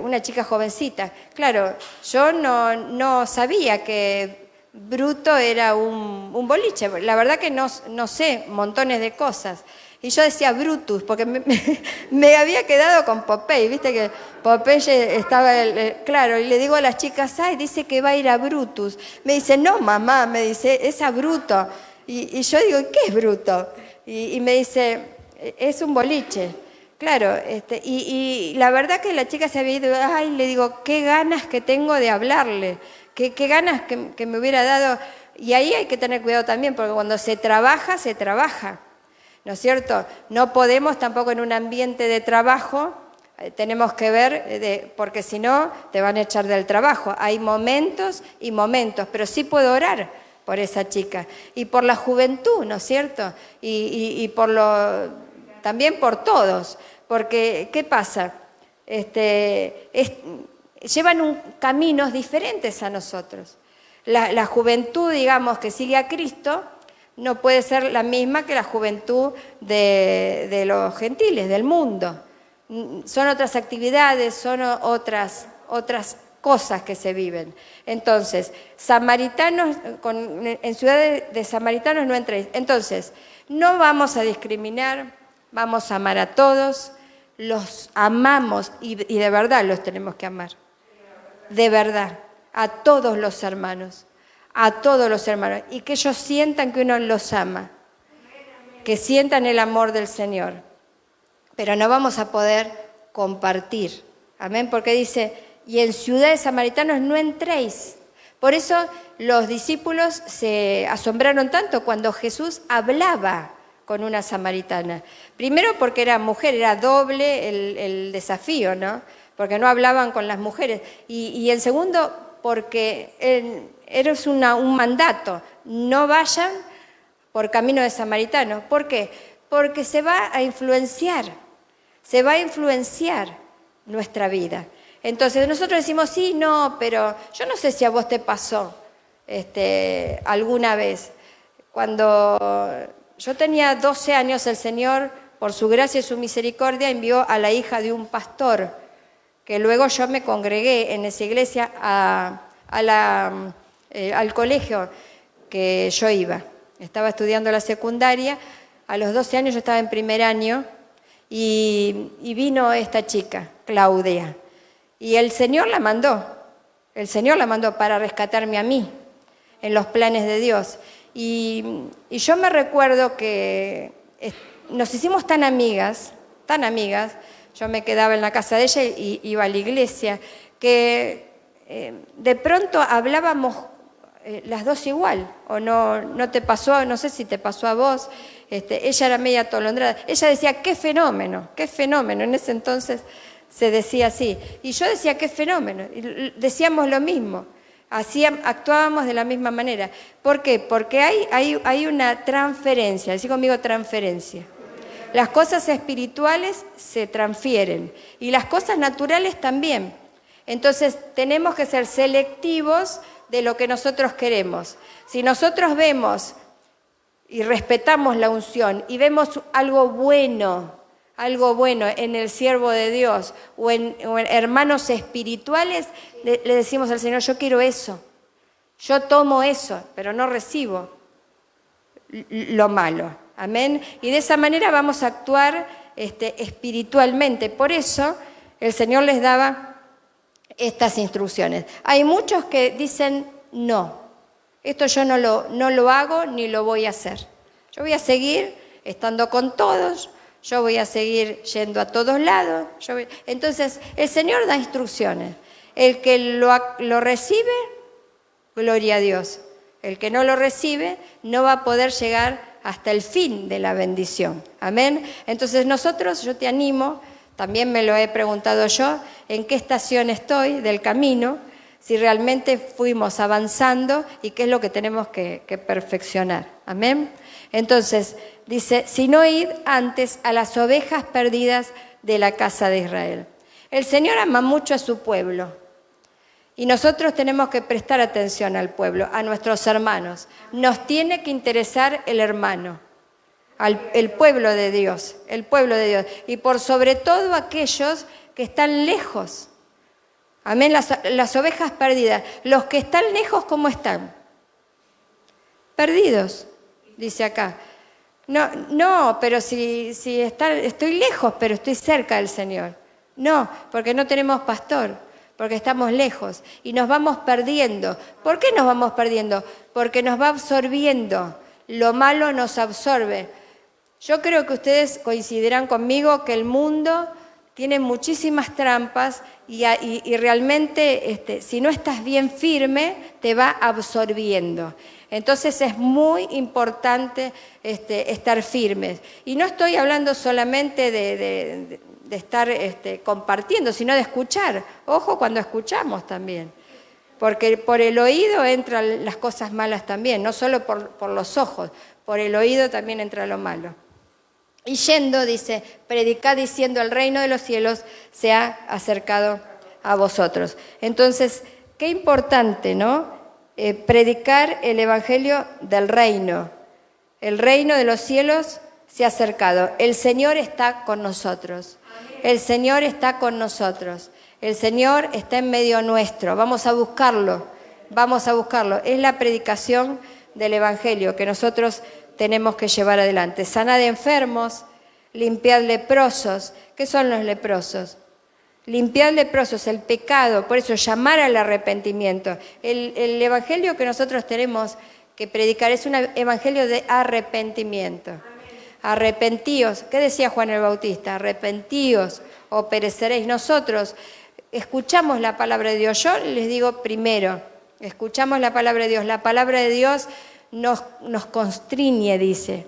Una chica jovencita. Claro, yo no sabía que Bruto era un boliche. La verdad que no sé montones de cosas. Y yo decía Brutus, porque me había quedado con Popeye, viste que Popeye estaba, claro, y le digo a las chicas, dice que va a ir a Brutus. Me dice, no mamá, me dice, es a Bruto. Y yo digo, ¿qué es Bruto? Y me dice, es un boliche. Claro, y la verdad que la chica se había ido, le digo, qué ganas que tengo de hablarle, qué ganas que me hubiera dado, y ahí hay que tener cuidado también, porque cuando se trabaja, ¿no es cierto? No podemos tampoco en un ambiente de trabajo, tenemos que ver, porque si no, te van a echar del trabajo. Hay momentos y momentos, pero sí puedo orar por esa chica y por la juventud, ¿no es cierto? Y también por todos, porque ¿qué pasa? Llevan caminos diferentes a nosotros. La juventud, digamos, que sigue a Cristo, no puede ser la misma que la juventud de los gentiles, del mundo. Son otras actividades, son otras cosas que se viven. Entonces, samaritanos, en ciudades de samaritanos no entréis. Entonces, no vamos a discriminar, vamos a amar a todos, los amamos y de verdad los tenemos que amar. De verdad, a todos los hermanos, y que ellos sientan que uno los ama, que sientan el amor del Señor. Pero no vamos a poder compartir, amén, porque dice, y en ciudades samaritanos no entréis. Por eso los discípulos se asombraron tanto cuando Jesús hablaba con una samaritana. Primero porque era mujer, era doble el desafío, ¿no? Porque no hablaban con las mujeres. Y en segundo, porque era un mandato, no vayan por camino de samaritanos. ¿Por qué? Porque se va a influenciar nuestra vida. Entonces nosotros decimos, sí, no, pero yo no sé si a vos te pasó alguna vez. Cuando yo tenía 12 años, el Señor, por su gracia y su misericordia, envió a la hija de un pastor, que luego yo me congregué en esa iglesia al colegio que yo iba. Estaba estudiando la secundaria, a los 12 años yo estaba en primer año, y vino esta chica, Claudia, y el Señor la mandó para rescatarme a mí, en los planes de Dios. Y yo me recuerdo que nos hicimos tan amigas, yo me quedaba en la casa de ella y iba a la iglesia, que de pronto hablábamos las dos igual, o no te pasó, no sé si te pasó a vos. Ella era media atolondrada, ella decía, qué fenómeno, en ese entonces se decía así, y yo decía, qué fenómeno, y decíamos lo mismo, actuábamos de la misma manera. ¿Por qué? Porque hay una transferencia, decí conmigo transferencia. Las cosas espirituales se transfieren y las cosas naturales también. Entonces tenemos que ser selectivos de lo que nosotros queremos. Si nosotros vemos y respetamos la unción y vemos algo bueno en el siervo de Dios o en hermanos espirituales, le decimos al Señor, yo quiero eso, yo tomo eso, pero no recibo lo malo. Amén. Y de esa manera vamos a actuar espiritualmente. Por eso el Señor les daba estas instrucciones. Hay muchos que dicen, no, esto yo no lo hago ni lo voy a hacer. Yo voy a seguir estando con todos, yo voy a seguir yendo a todos lados. Entonces, el Señor da instrucciones. El que lo recibe, gloria a Dios. El que no lo recibe, no va a poder llegar hasta el fin de la bendición. Amén. Entonces yo te animo, también me lo he preguntado yo, en qué estación estoy del camino, si realmente fuimos avanzando y qué es lo que tenemos que perfeccionar. Amén. Entonces, dice, sino id antes a las ovejas perdidas de la casa de Israel. El Señor ama mucho a su pueblo. Y nosotros tenemos que prestar atención al pueblo, a nuestros hermanos. Nos tiene que interesar el hermano, el pueblo de Dios, Y por sobre todo aquellos que están lejos. Amén, las ovejas perdidas. Los que están lejos, ¿cómo están? Perdidos, dice acá. No, pero si estoy lejos, pero estoy cerca del Señor. No, porque no tenemos pastor. Porque estamos lejos y nos vamos perdiendo. ¿Por qué nos vamos perdiendo? Porque nos va absorbiendo. Lo malo nos absorbe. Yo creo que ustedes coincidirán conmigo que el mundo tiene muchísimas trampas y realmente si no estás bien firme, te va absorbiendo. Entonces es muy importante estar firmes. Y no estoy hablando solamente de estar compartiendo, sino de escuchar. Ojo cuando escuchamos también. Porque por el oído entran las cosas malas también, no solo por los ojos, por el oído también entra lo malo. Y yendo, dice, predicad diciendo, el reino de los cielos se ha acercado a vosotros. Entonces, qué importante, ¿no? Predicar el evangelio del reino. El reino de los cielos se ha acercado. El Señor está con nosotros. El Señor está con nosotros. El Señor está en medio nuestro. Vamos a buscarlo. Vamos a buscarlo. Es la predicación del evangelio que nosotros tenemos que llevar adelante. Sanad enfermos, limpiad leprosos. ¿Qué son los leprosos? Limpiar leprosos, el pecado, por eso llamar al arrepentimiento. El evangelio que nosotros tenemos que predicar es un evangelio de arrepentimiento. Arrepentíos, ¿qué decía Juan el Bautista? Arrepentíos o pereceréis. Nosotros escuchamos la palabra de Dios. Yo les digo primero, escuchamos la palabra de Dios. La palabra de Dios nos constriñe, dice,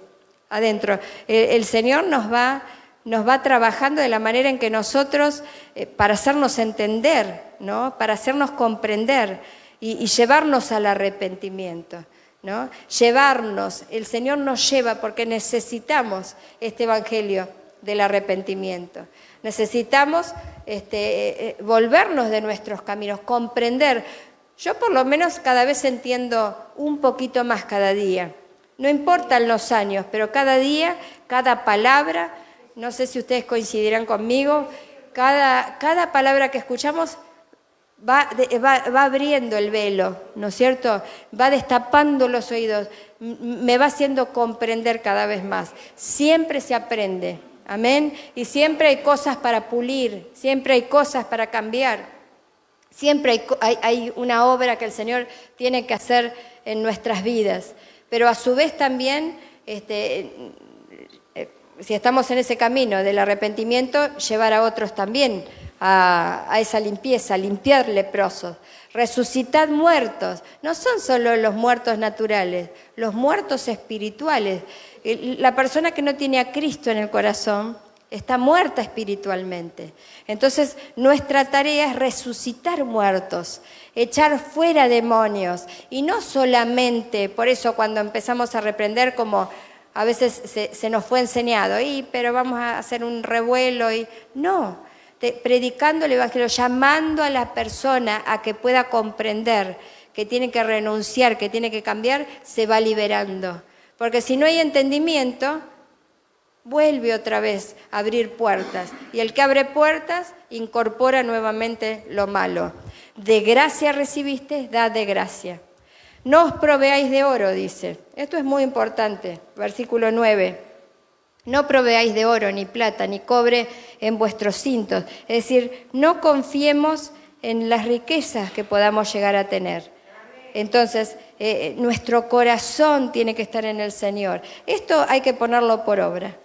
adentro. El Señor nos va trabajando de la manera en que nosotros, para hacernos entender, ¿no? Para hacernos comprender y llevarnos al arrepentimiento, ¿no? Llevarnos, el Señor nos lleva porque necesitamos este evangelio del arrepentimiento. Necesitamos volvernos de nuestros caminos, comprender. Yo por lo menos cada vez entiendo un poquito más cada día. No importan los años, pero cada día, cada palabra, no sé si ustedes coincidirán conmigo, cada palabra que escuchamos va abriendo el velo, ¿no es cierto? Va destapando los oídos, me va haciendo comprender cada vez más. Siempre se aprende, amén, y siempre hay cosas para pulir, siempre hay cosas para cambiar, siempre hay una obra que el Señor tiene que hacer en nuestras vidas, pero a su vez también, si estamos en ese camino del arrepentimiento, llevar a otros también a esa limpieza, limpiar leprosos, resucitad muertos. No son solo los muertos naturales, los muertos espirituales. La persona que no tiene a Cristo en el corazón está muerta espiritualmente. Entonces, nuestra tarea es resucitar muertos, echar fuera demonios. Y no solamente, por eso cuando empezamos a reprender, como a veces se nos fue enseñado, pero vamos a hacer un revuelo. No, predicando el evangelio, llamando a la persona a que pueda comprender que tiene que renunciar, que tiene que cambiar, se va liberando. Porque si no hay entendimiento, vuelve otra vez a abrir puertas. Y el que abre puertas incorpora nuevamente lo malo. De gracia recibiste, dad de gracia. No os proveáis de oro, dice. Esto es muy importante. Versículo 9. No proveáis de oro, ni plata, ni cobre en vuestros cintos. Es decir, no confiemos en las riquezas que podamos llegar a tener. Entonces, nuestro corazón tiene que estar en el Señor. Esto hay que ponerlo por obra.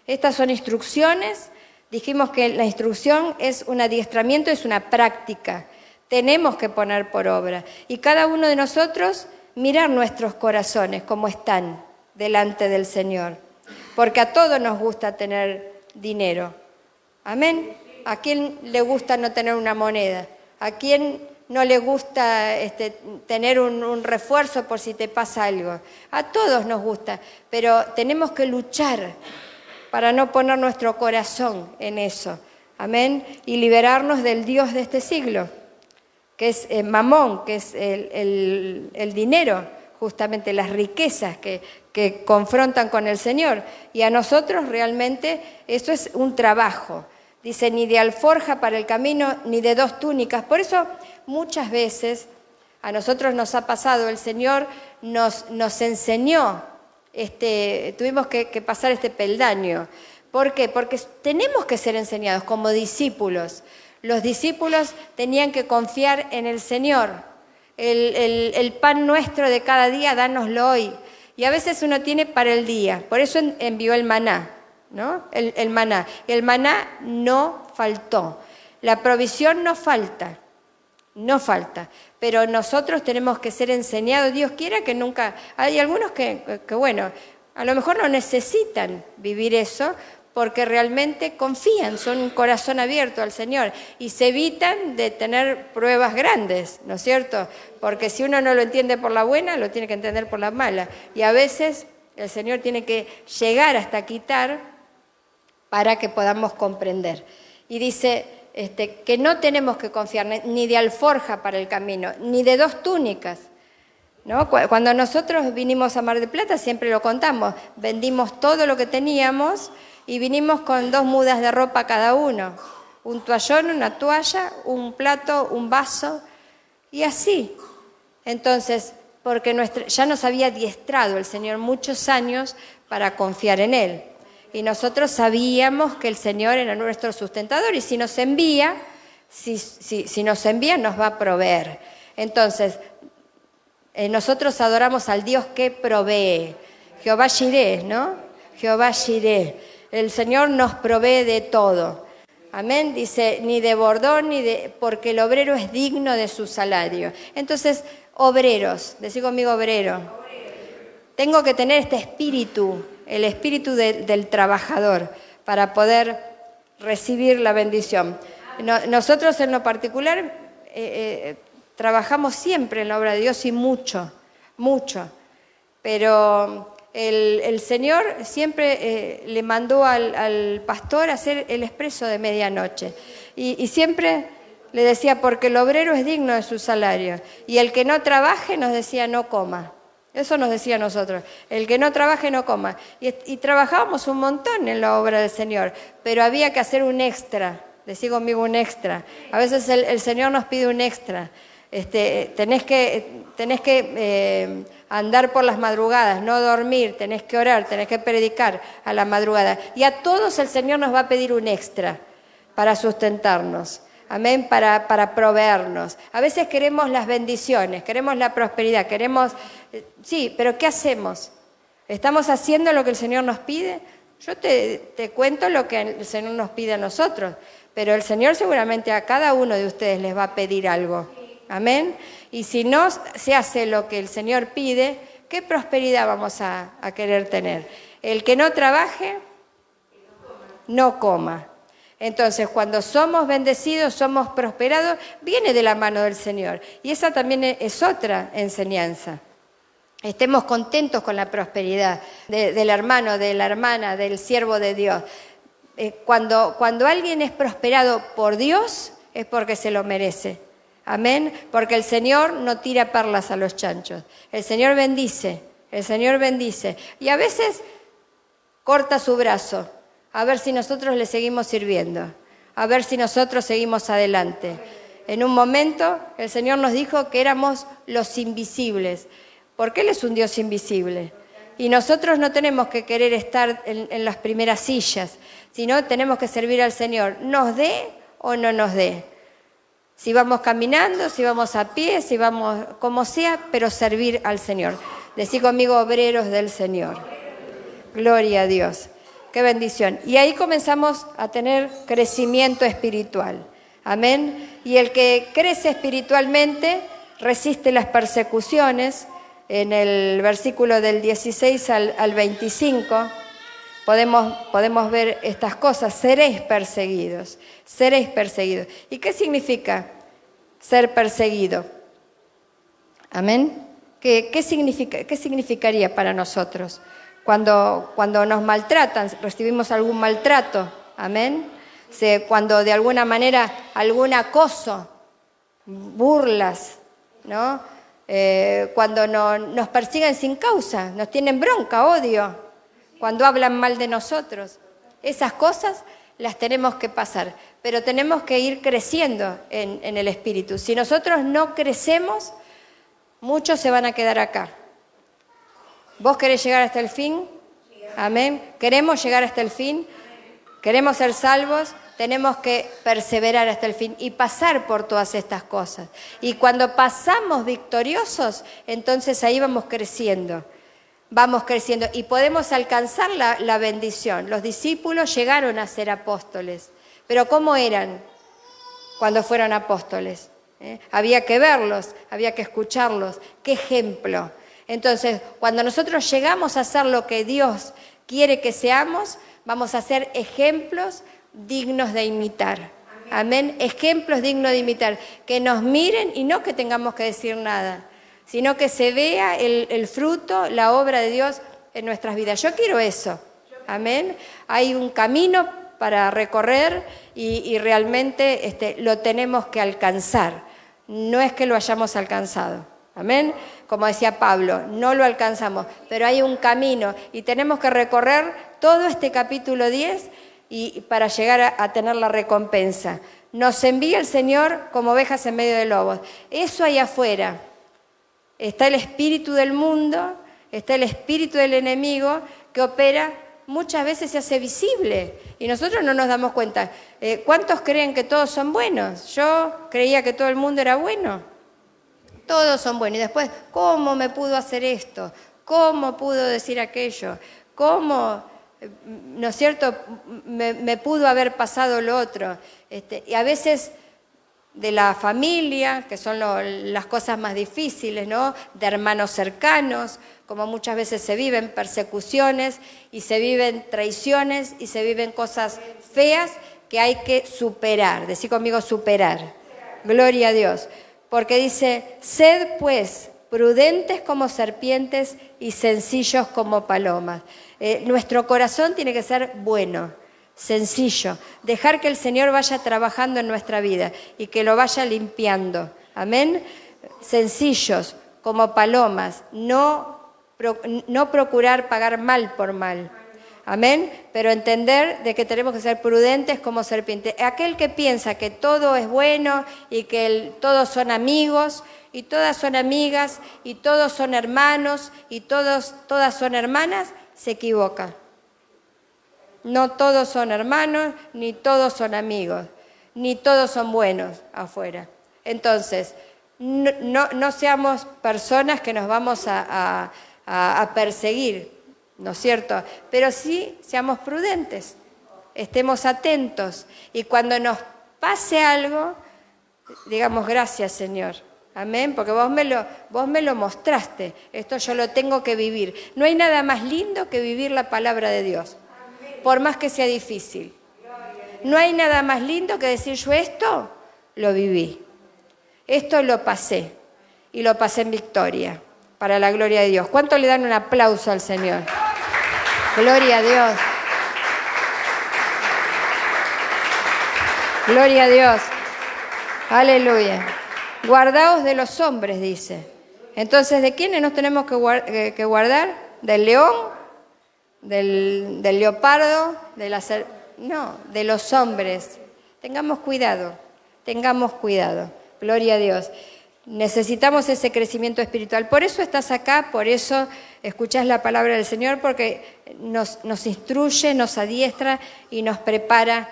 Estas son instrucciones. Dijimos que la instrucción es un adiestramiento, es una práctica. Tenemos que poner por obra. Y cada uno de nosotros mirar nuestros corazones, cómo están delante del Señor. Porque a todos nos gusta tener dinero. Amén. ¿A quién le gusta no tener una moneda? ¿A quién no le gusta tener un refuerzo por si te pasa algo? A todos nos gusta, pero tenemos que luchar para no poner nuestro corazón en eso. Amén. Y liberarnos del Dios de este siglo, que es Mamón, que es el dinero, justamente las riquezas que confrontan con el Señor. Y a nosotros realmente eso es un trabajo. Dice, ni de alforja para el camino, ni de 2 túnicas. Por eso muchas veces a nosotros nos ha pasado, el Señor nos enseñó, tuvimos que pasar este peldaño. ¿Por qué? Porque tenemos que ser enseñados como discípulos. Los discípulos tenían que confiar en el Señor. El pan nuestro de cada día, dánoslo hoy. Y a veces uno tiene para el día. Por eso envió el maná, ¿no? El maná. El maná no faltó. La provisión no falta. No falta, pero nosotros tenemos que ser enseñados. Dios quiera que nunca... Hay algunos que bueno, a lo mejor no necesitan vivir eso porque realmente confían, son un corazón abierto al Señor y se evitan de tener pruebas grandes, ¿no es cierto? Porque si uno no lo entiende por la buena, lo tiene que entender por la mala. Y a veces el Señor tiene que llegar hasta quitar para que podamos comprender. Y dice... que no tenemos que confiar ni de alforja para el camino, ni de 2 túnicas, ¿no? Cuando nosotros vinimos a Mar del Plata, siempre lo contamos, vendimos todo lo que teníamos y vinimos con 2 mudas de ropa cada uno, un toallón, una toalla, un plato, un vaso, y así. Entonces, porque ya nos había adiestrado el Señor muchos años para confiar en Él. Y nosotros sabíamos que el Señor era nuestro sustentador y si nos envía, si nos envía nos va a proveer. Entonces, nosotros adoramos al Dios que provee. Jehová Jireh, ¿no? Jehová Jireh. El Señor nos provee de todo. Amén. Dice, ni de bordón, porque el obrero es digno de su salario. Entonces, obreros, decí conmigo obrero. Tengo que tener este espíritu, el espíritu del trabajador, para poder recibir la bendición. Nosotros en lo particular trabajamos siempre en la obra de Dios y mucho, pero el Señor siempre le mandó al pastor a hacer el expreso de medianoche y siempre le decía, porque el obrero es digno de su salario y el que no trabaje, nos decía, no coma. Eso nos decía a nosotros, el que no trabaje no coma. Y trabajábamos un montón en la obra del Señor, pero había que hacer un extra, decí conmigo un extra. A veces el Señor nos pide un extra. Tenés que andar por las madrugadas, no dormir, tenés que orar, tenés que predicar a la madrugada. Y a todos el Señor nos va a pedir un extra para sustentarnos. Amén, para proveernos. A veces queremos las bendiciones, queremos la prosperidad, sí, pero ¿qué hacemos? ¿Estamos haciendo lo que el Señor nos pide? Yo te cuento lo que el Señor nos pide a nosotros, pero el Señor seguramente a cada uno de ustedes les va a pedir algo. Amén. Y si no se hace lo que el Señor pide, ¿qué prosperidad vamos a querer tener? El que no trabaje, no coma. Entonces, cuando somos bendecidos, somos prosperados, viene de la mano del Señor. Y esa también es otra enseñanza. Estemos contentos con la prosperidad del hermano, de la hermana, del siervo de Dios. Cuando alguien es prosperado por Dios, es porque se lo merece. Amén. Porque el Señor no tira perlas a los chanchos. El Señor bendice. Y a veces corta su brazo. A ver si nosotros le seguimos sirviendo, a ver si nosotros seguimos adelante. En un momento el Señor nos dijo que éramos los invisibles, porque Él es un Dios invisible. Y nosotros no tenemos que querer estar en las primeras sillas, sino tenemos que servir al Señor, nos dé o no nos dé. Si vamos caminando, si vamos a pie, si vamos como sea, pero servir al Señor. Decí conmigo, obreros del Señor. Gloria a Dios. Qué bendición. Y ahí comenzamos a tener crecimiento espiritual. Amén. Y el que crece espiritualmente resiste las persecuciones. En el versículo del 16 al 25 podemos ver estas cosas. Seréis perseguidos. ¿Y qué significa ser perseguido? Amén. ¿Qué significaría para nosotros? Cuando nos maltratan, recibimos algún maltrato, amén. Cuando de alguna manera algún acoso, burlas, ¿no? Cuando nos persiguen sin causa, nos tienen bronca, odio, cuando hablan mal de nosotros. Esas cosas las tenemos que pasar, pero tenemos que ir creciendo en el espíritu. Si nosotros no crecemos, muchos se van a quedar acá. ¿Vos querés llegar hasta el fin? Amén. ¿Queremos llegar hasta el fin? ¿Queremos ser salvos? Tenemos que perseverar hasta el fin y pasar por todas estas cosas. Y cuando pasamos victoriosos, entonces ahí vamos creciendo. vamos creciendo y podemos alcanzar la bendición. Los discípulos llegaron a ser apóstoles, pero ¿cómo eran cuando fueron apóstoles? Había que verlos, había que escucharlos. ¡Qué ejemplo! Entonces, cuando nosotros llegamos a hacer lo que Dios quiere que seamos, vamos a ser ejemplos dignos de imitar. Amén. Ejemplos dignos de imitar. Que nos miren y no que tengamos que decir nada, sino que se vea el fruto, la obra de Dios en nuestras vidas. Yo quiero eso. Amén. Hay un camino para recorrer y realmente lo tenemos que alcanzar. No es que lo hayamos alcanzado. Amén. Como decía Pablo, no lo alcanzamos, pero hay un camino y tenemos que recorrer todo este capítulo 10 y para llegar a tener la recompensa. Nos envía el Señor como ovejas en medio de lobos. Eso ahí afuera. Está el espíritu del mundo, está el espíritu del enemigo que opera, muchas veces se hace visible y nosotros no nos damos cuenta. ¿Cuántos creen que todos son buenos? Yo creía que todo el mundo era bueno. Todos son buenos. Y después, ¿cómo me pudo hacer esto? ¿Cómo pudo decir aquello? ¿Cómo, no es cierto, me pudo haber pasado lo otro? Y a veces de la familia, que son las cosas más difíciles, ¿no? De hermanos cercanos, como muchas veces se viven persecuciones y se viven traiciones y se viven cosas feas que hay que superar. Decí conmigo superar. Gloria a Dios. Porque dice, sed pues prudentes como serpientes y sencillos como palomas. Nuestro corazón tiene que ser bueno, sencillo. Dejar que el Señor vaya trabajando en nuestra vida y que lo vaya limpiando. Amén. Sencillos como palomas, no procurar pagar mal por mal. Amén, pero entender de que tenemos que ser prudentes como serpientes. Aquel que piensa que todo es bueno y que todos son amigos y todas son amigas y todos son hermanos y todas son hermanas, se equivoca. No todos son hermanos, ni todos son amigos, ni todos son buenos afuera. Entonces, no seamos personas que nos vamos a perseguir, ¿no es cierto? Pero sí seamos prudentes, estemos atentos y cuando nos pase algo, digamos gracias Señor, amén, porque vos me lo mostraste, esto yo lo tengo que vivir. No hay nada más lindo que vivir la palabra de Dios, por más que sea difícil. No hay nada más lindo que decir yo esto lo viví, esto lo pasé y lo pasé en victoria, para la gloria de Dios. ¿Cuánto le dan un aplauso al Señor? Gloria a Dios. Gloria a Dios. Aleluya. Guardaos de los hombres, dice. Entonces, ¿de quiénes nos tenemos que guardar? ¿Del león? ¿Del leopardo? No, de los hombres. Tengamos cuidado, tengamos cuidado. Gloria a Dios. Necesitamos ese crecimiento espiritual. Por eso estás acá, por eso escuchás la palabra del Señor, porque nos instruye, nos adiestra y nos prepara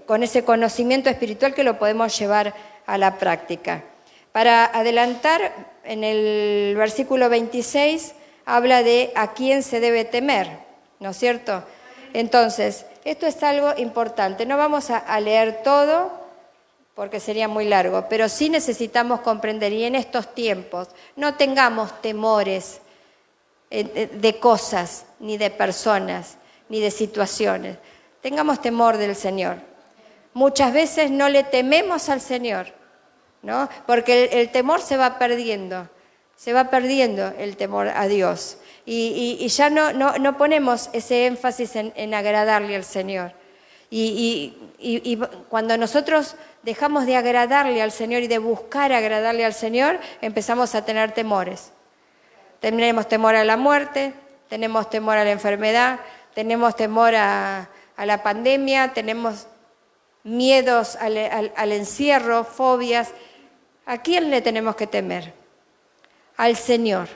con ese conocimiento espiritual que lo podemos llevar a la práctica. Para adelantar, en el versículo 26 habla de a quién se debe temer, ¿no es cierto? Entonces, esto es algo importante. No vamos a leer todo, porque sería muy largo, pero sí necesitamos comprender, y en estos tiempos no tengamos temores de cosas, ni de personas, ni de situaciones. Tengamos temor del Señor. Muchas veces no le tememos al Señor, ¿no? Porque el temor se va perdiendo el temor a Dios. Y ya no ponemos ese énfasis en agradarle al Señor. Y cuando nosotros dejamos de agradarle al Señor y de buscar agradarle al Señor, empezamos a tener temores. Tenemos temor a la muerte, tenemos temor a la enfermedad, tenemos temor a la pandemia, tenemos miedos al encierro, fobias. ¿A quién le tenemos que temer? Al Señor.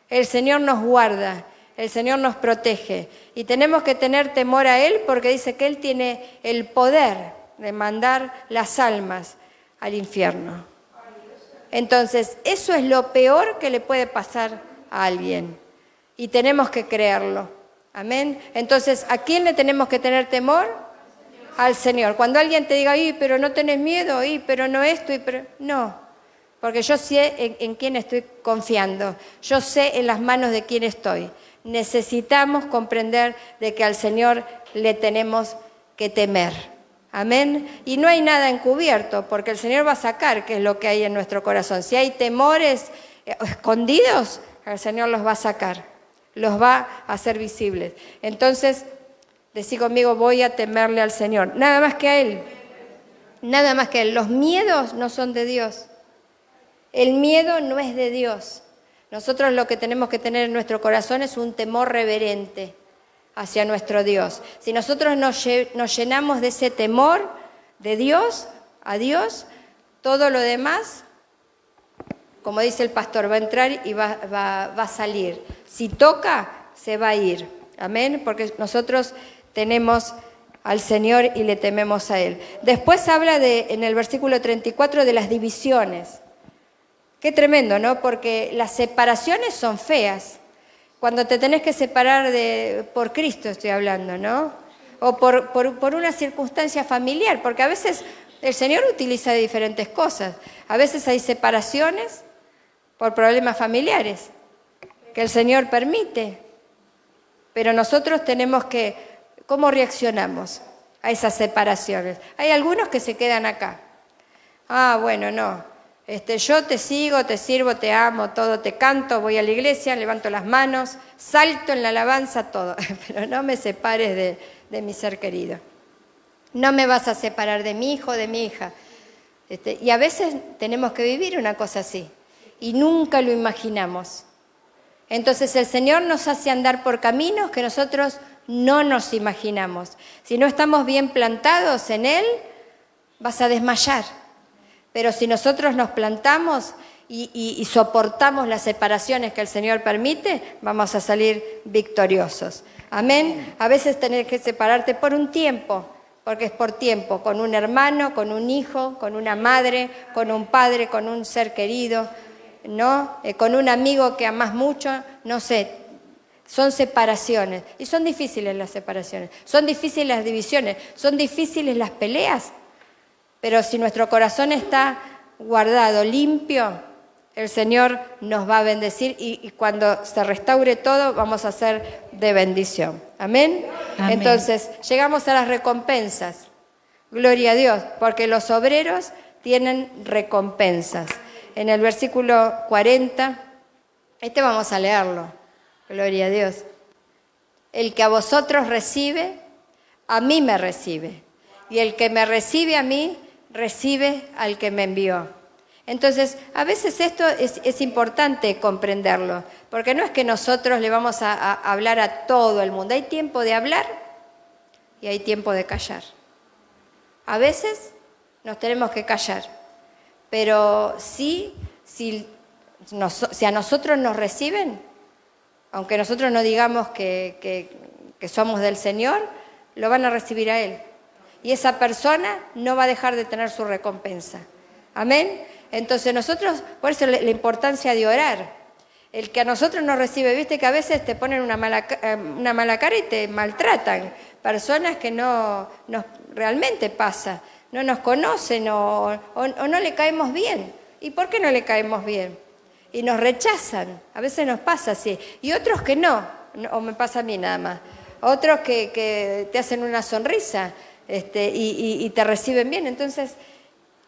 El Señor nos guarda, el Señor nos protege y tenemos que tener temor a Él porque dice que Él tiene el poder de mandar las almas al infierno. Entonces, eso es lo peor que le puede pasar a alguien. y tenemos que creerlo. Amén. Entonces, ¿a quién le tenemos que tener temor? Al Señor. Cuando alguien te diga, pero no tenés miedo, pero no esto, pero... No, porque yo sé en quién estoy confiando. Yo sé en las manos de quién estoy. Necesitamos comprender de que al Señor le tenemos que temer. Amén. Y no hay nada encubierto, porque el Señor va a sacar qué es lo que hay en nuestro corazón. Si hay temores escondidos, el Señor los va a sacar, los va a hacer visibles. Entonces, decí conmigo, voy a temerle al Señor. Nada más que a Él. Nada más que a Él. Los miedos no son de Dios. El miedo no es de Dios. Nosotros lo que tenemos que tener en nuestro corazón es un temor reverente hacia nuestro Dios. Si nosotros nos llenamos de ese temor de Dios, a Dios, todo lo demás, como dice el pastor, va a entrar y va a salir. Si toca, se va a ir. Amén, porque nosotros tenemos al Señor y le tememos a Él. Después habla en el versículo 34 de las divisiones. Qué tremendo, ¿no? Porque las separaciones son feas. Cuando te tenés que separar por Cristo estoy hablando, ¿no? O por una circunstancia familiar, porque a veces el Señor utiliza diferentes cosas. A veces hay separaciones por problemas familiares que el Señor permite. Pero nosotros tenemos que, ¿cómo reaccionamos a esas separaciones? Hay algunos que se quedan acá. Bueno, no. Yo te sigo, te sirvo, te amo, todo, te canto, voy a la iglesia, levanto las manos, salto en la alabanza, todo. Pero no me separes de mi ser querido. No me vas a separar de mi hijo, de mi hija. Y a veces tenemos que vivir una cosa así. Y nunca lo imaginamos. Entonces el Señor nos hace andar por caminos que nosotros no nos imaginamos. Si no estamos bien plantados en Él, vas a desmayar. Pero si nosotros nos plantamos y soportamos las separaciones que el Señor permite, vamos a salir victoriosos. Amén. A veces tenés que separarte por un tiempo, porque es por tiempo, con un hermano, con un hijo, con una madre, con un padre, con un ser querido, ¿no? Con un amigo que amás mucho, no sé. Son separaciones. Y son difíciles las separaciones. Son difíciles las divisiones. Son difíciles las peleas. Pero si nuestro corazón está guardado, limpio, el Señor nos va a bendecir y cuando se restaure todo vamos a ser de bendición. ¿Amén? Amén. Entonces, llegamos a las recompensas. Gloria a Dios, porque los obreros tienen recompensas. En el versículo 40, vamos a leerlo. Gloria a Dios. El que a vosotros recibe, a mí me recibe. Y el que me recibe a mí, recibe al que me envió. Entonces, a veces esto es importante comprenderlo, porque no es que nosotros le vamos a hablar a todo el mundo. Hay tiempo de hablar y hay tiempo de callar. A veces nos tenemos que callar, pero si a nosotros nos reciben, aunque nosotros no digamos que somos del Señor, lo van a recibir a Él. Y esa persona no va a dejar de tener su recompensa. Amén. Entonces nosotros, por eso la importancia de orar. El que a nosotros nos recibe, viste que a veces te ponen una mala cara y te maltratan. Personas que no realmente pasa, no nos conocen o no le caemos bien. ¿Y por qué no le caemos bien? Y nos rechazan. A veces nos pasa así. Y otros que no, o me pasa a mí nada más. Otros que te hacen una sonrisa. Y te reciben bien. Entonces,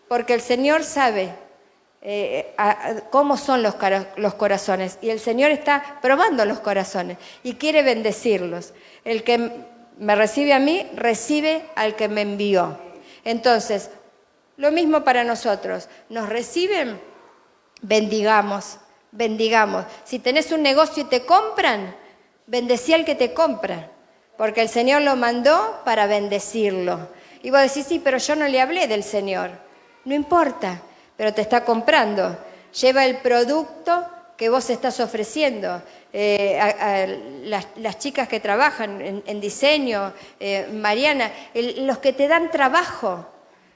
porque el Señor sabe cómo son los corazones y el Señor está probando los corazones y quiere bendecirlos. El que me recibe a mí, recibe al que me envió. Entonces, lo mismo para nosotros. Nos reciben, bendigamos. Si tenés un negocio y te compran, bendecí al que te compra. Porque el Señor lo mandó para bendecirlo. Y vos decís, sí, pero yo no le hablé del Señor. No importa, pero te está comprando. Lleva el producto que vos estás ofreciendo. Las chicas que trabajan en diseño, Mariana, los que te dan trabajo,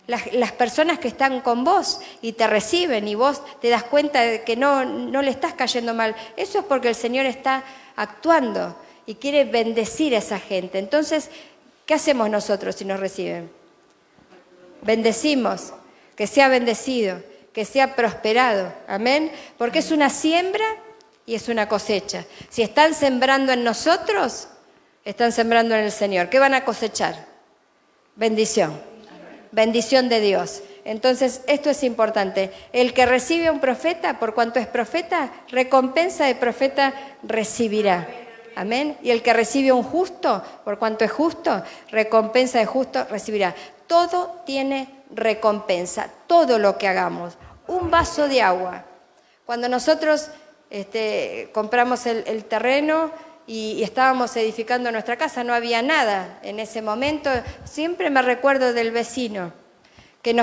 las personas que están con vos y te reciben y vos te das cuenta de que no le estás cayendo mal. Eso es porque el Señor está actuando y quiere bendecir a esa gente. Entonces, ¿qué hacemos nosotros si nos reciben? Bendecimos, que sea bendecido, que sea prosperado. Amén. Porque es una siembra y es una cosecha. Si están sembrando en nosotros, están sembrando en el Señor. ¿Qué van a cosechar? Bendición. Bendición de Dios. Entonces, esto es importante. El que recibe a un profeta, por cuanto es profeta, recompensa de profeta recibirá. Amén. Y el que recibe a un justo, por cuanto es justo, recompensa de justo recibirá. Todo tiene recompensa, todo lo que hagamos. Un vaso de agua. Cuando nosotros compramos el terreno y estábamos edificando nuestra casa, no había nada en ese momento. Siempre me recuerdo del vecino que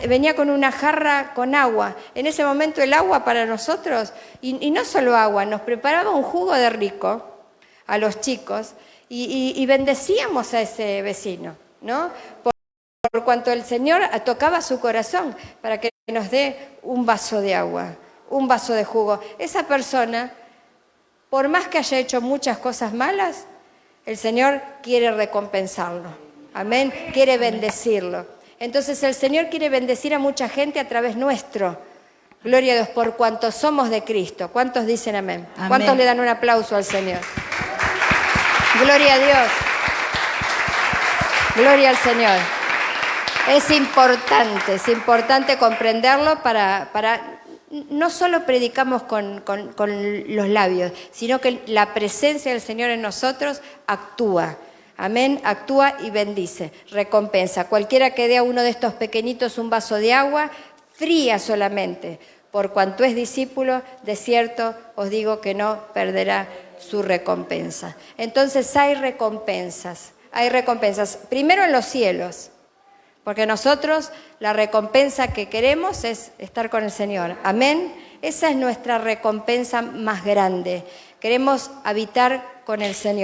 venía con una jarra con agua. En ese momento el agua para nosotros, y no solo agua, nos preparaba un jugo de rico a los chicos y bendecíamos a ese vecino, ¿no? Por cuanto el Señor tocaba su corazón para que nos dé un vaso de agua, un vaso de jugo. Esa persona, por más que haya hecho muchas cosas malas, el Señor quiere recompensarlo. Amén. Quiere bendecirlo. Entonces el Señor quiere bendecir a mucha gente a través nuestro. Gloria a Dios, por cuanto somos de Cristo. ¿Cuántos dicen amén? Amén. ¿Cuántos le dan un aplauso al Señor? Gloria a Dios. Gloria al Señor. Es importante comprenderlo para no solo predicamos con los labios, sino que la presencia del Señor en nosotros actúa. Amén, actúa y bendice, recompensa. Cualquiera que dé a uno de estos pequeñitos un vaso de agua, fría solamente, por cuanto es discípulo, de cierto os digo que no perderá su recompensa. Entonces hay recompensas. Primero en los cielos, porque nosotros la recompensa que queremos es estar con el Señor. Amén. Esa es nuestra recompensa más grande. Queremos habitar con el Señor.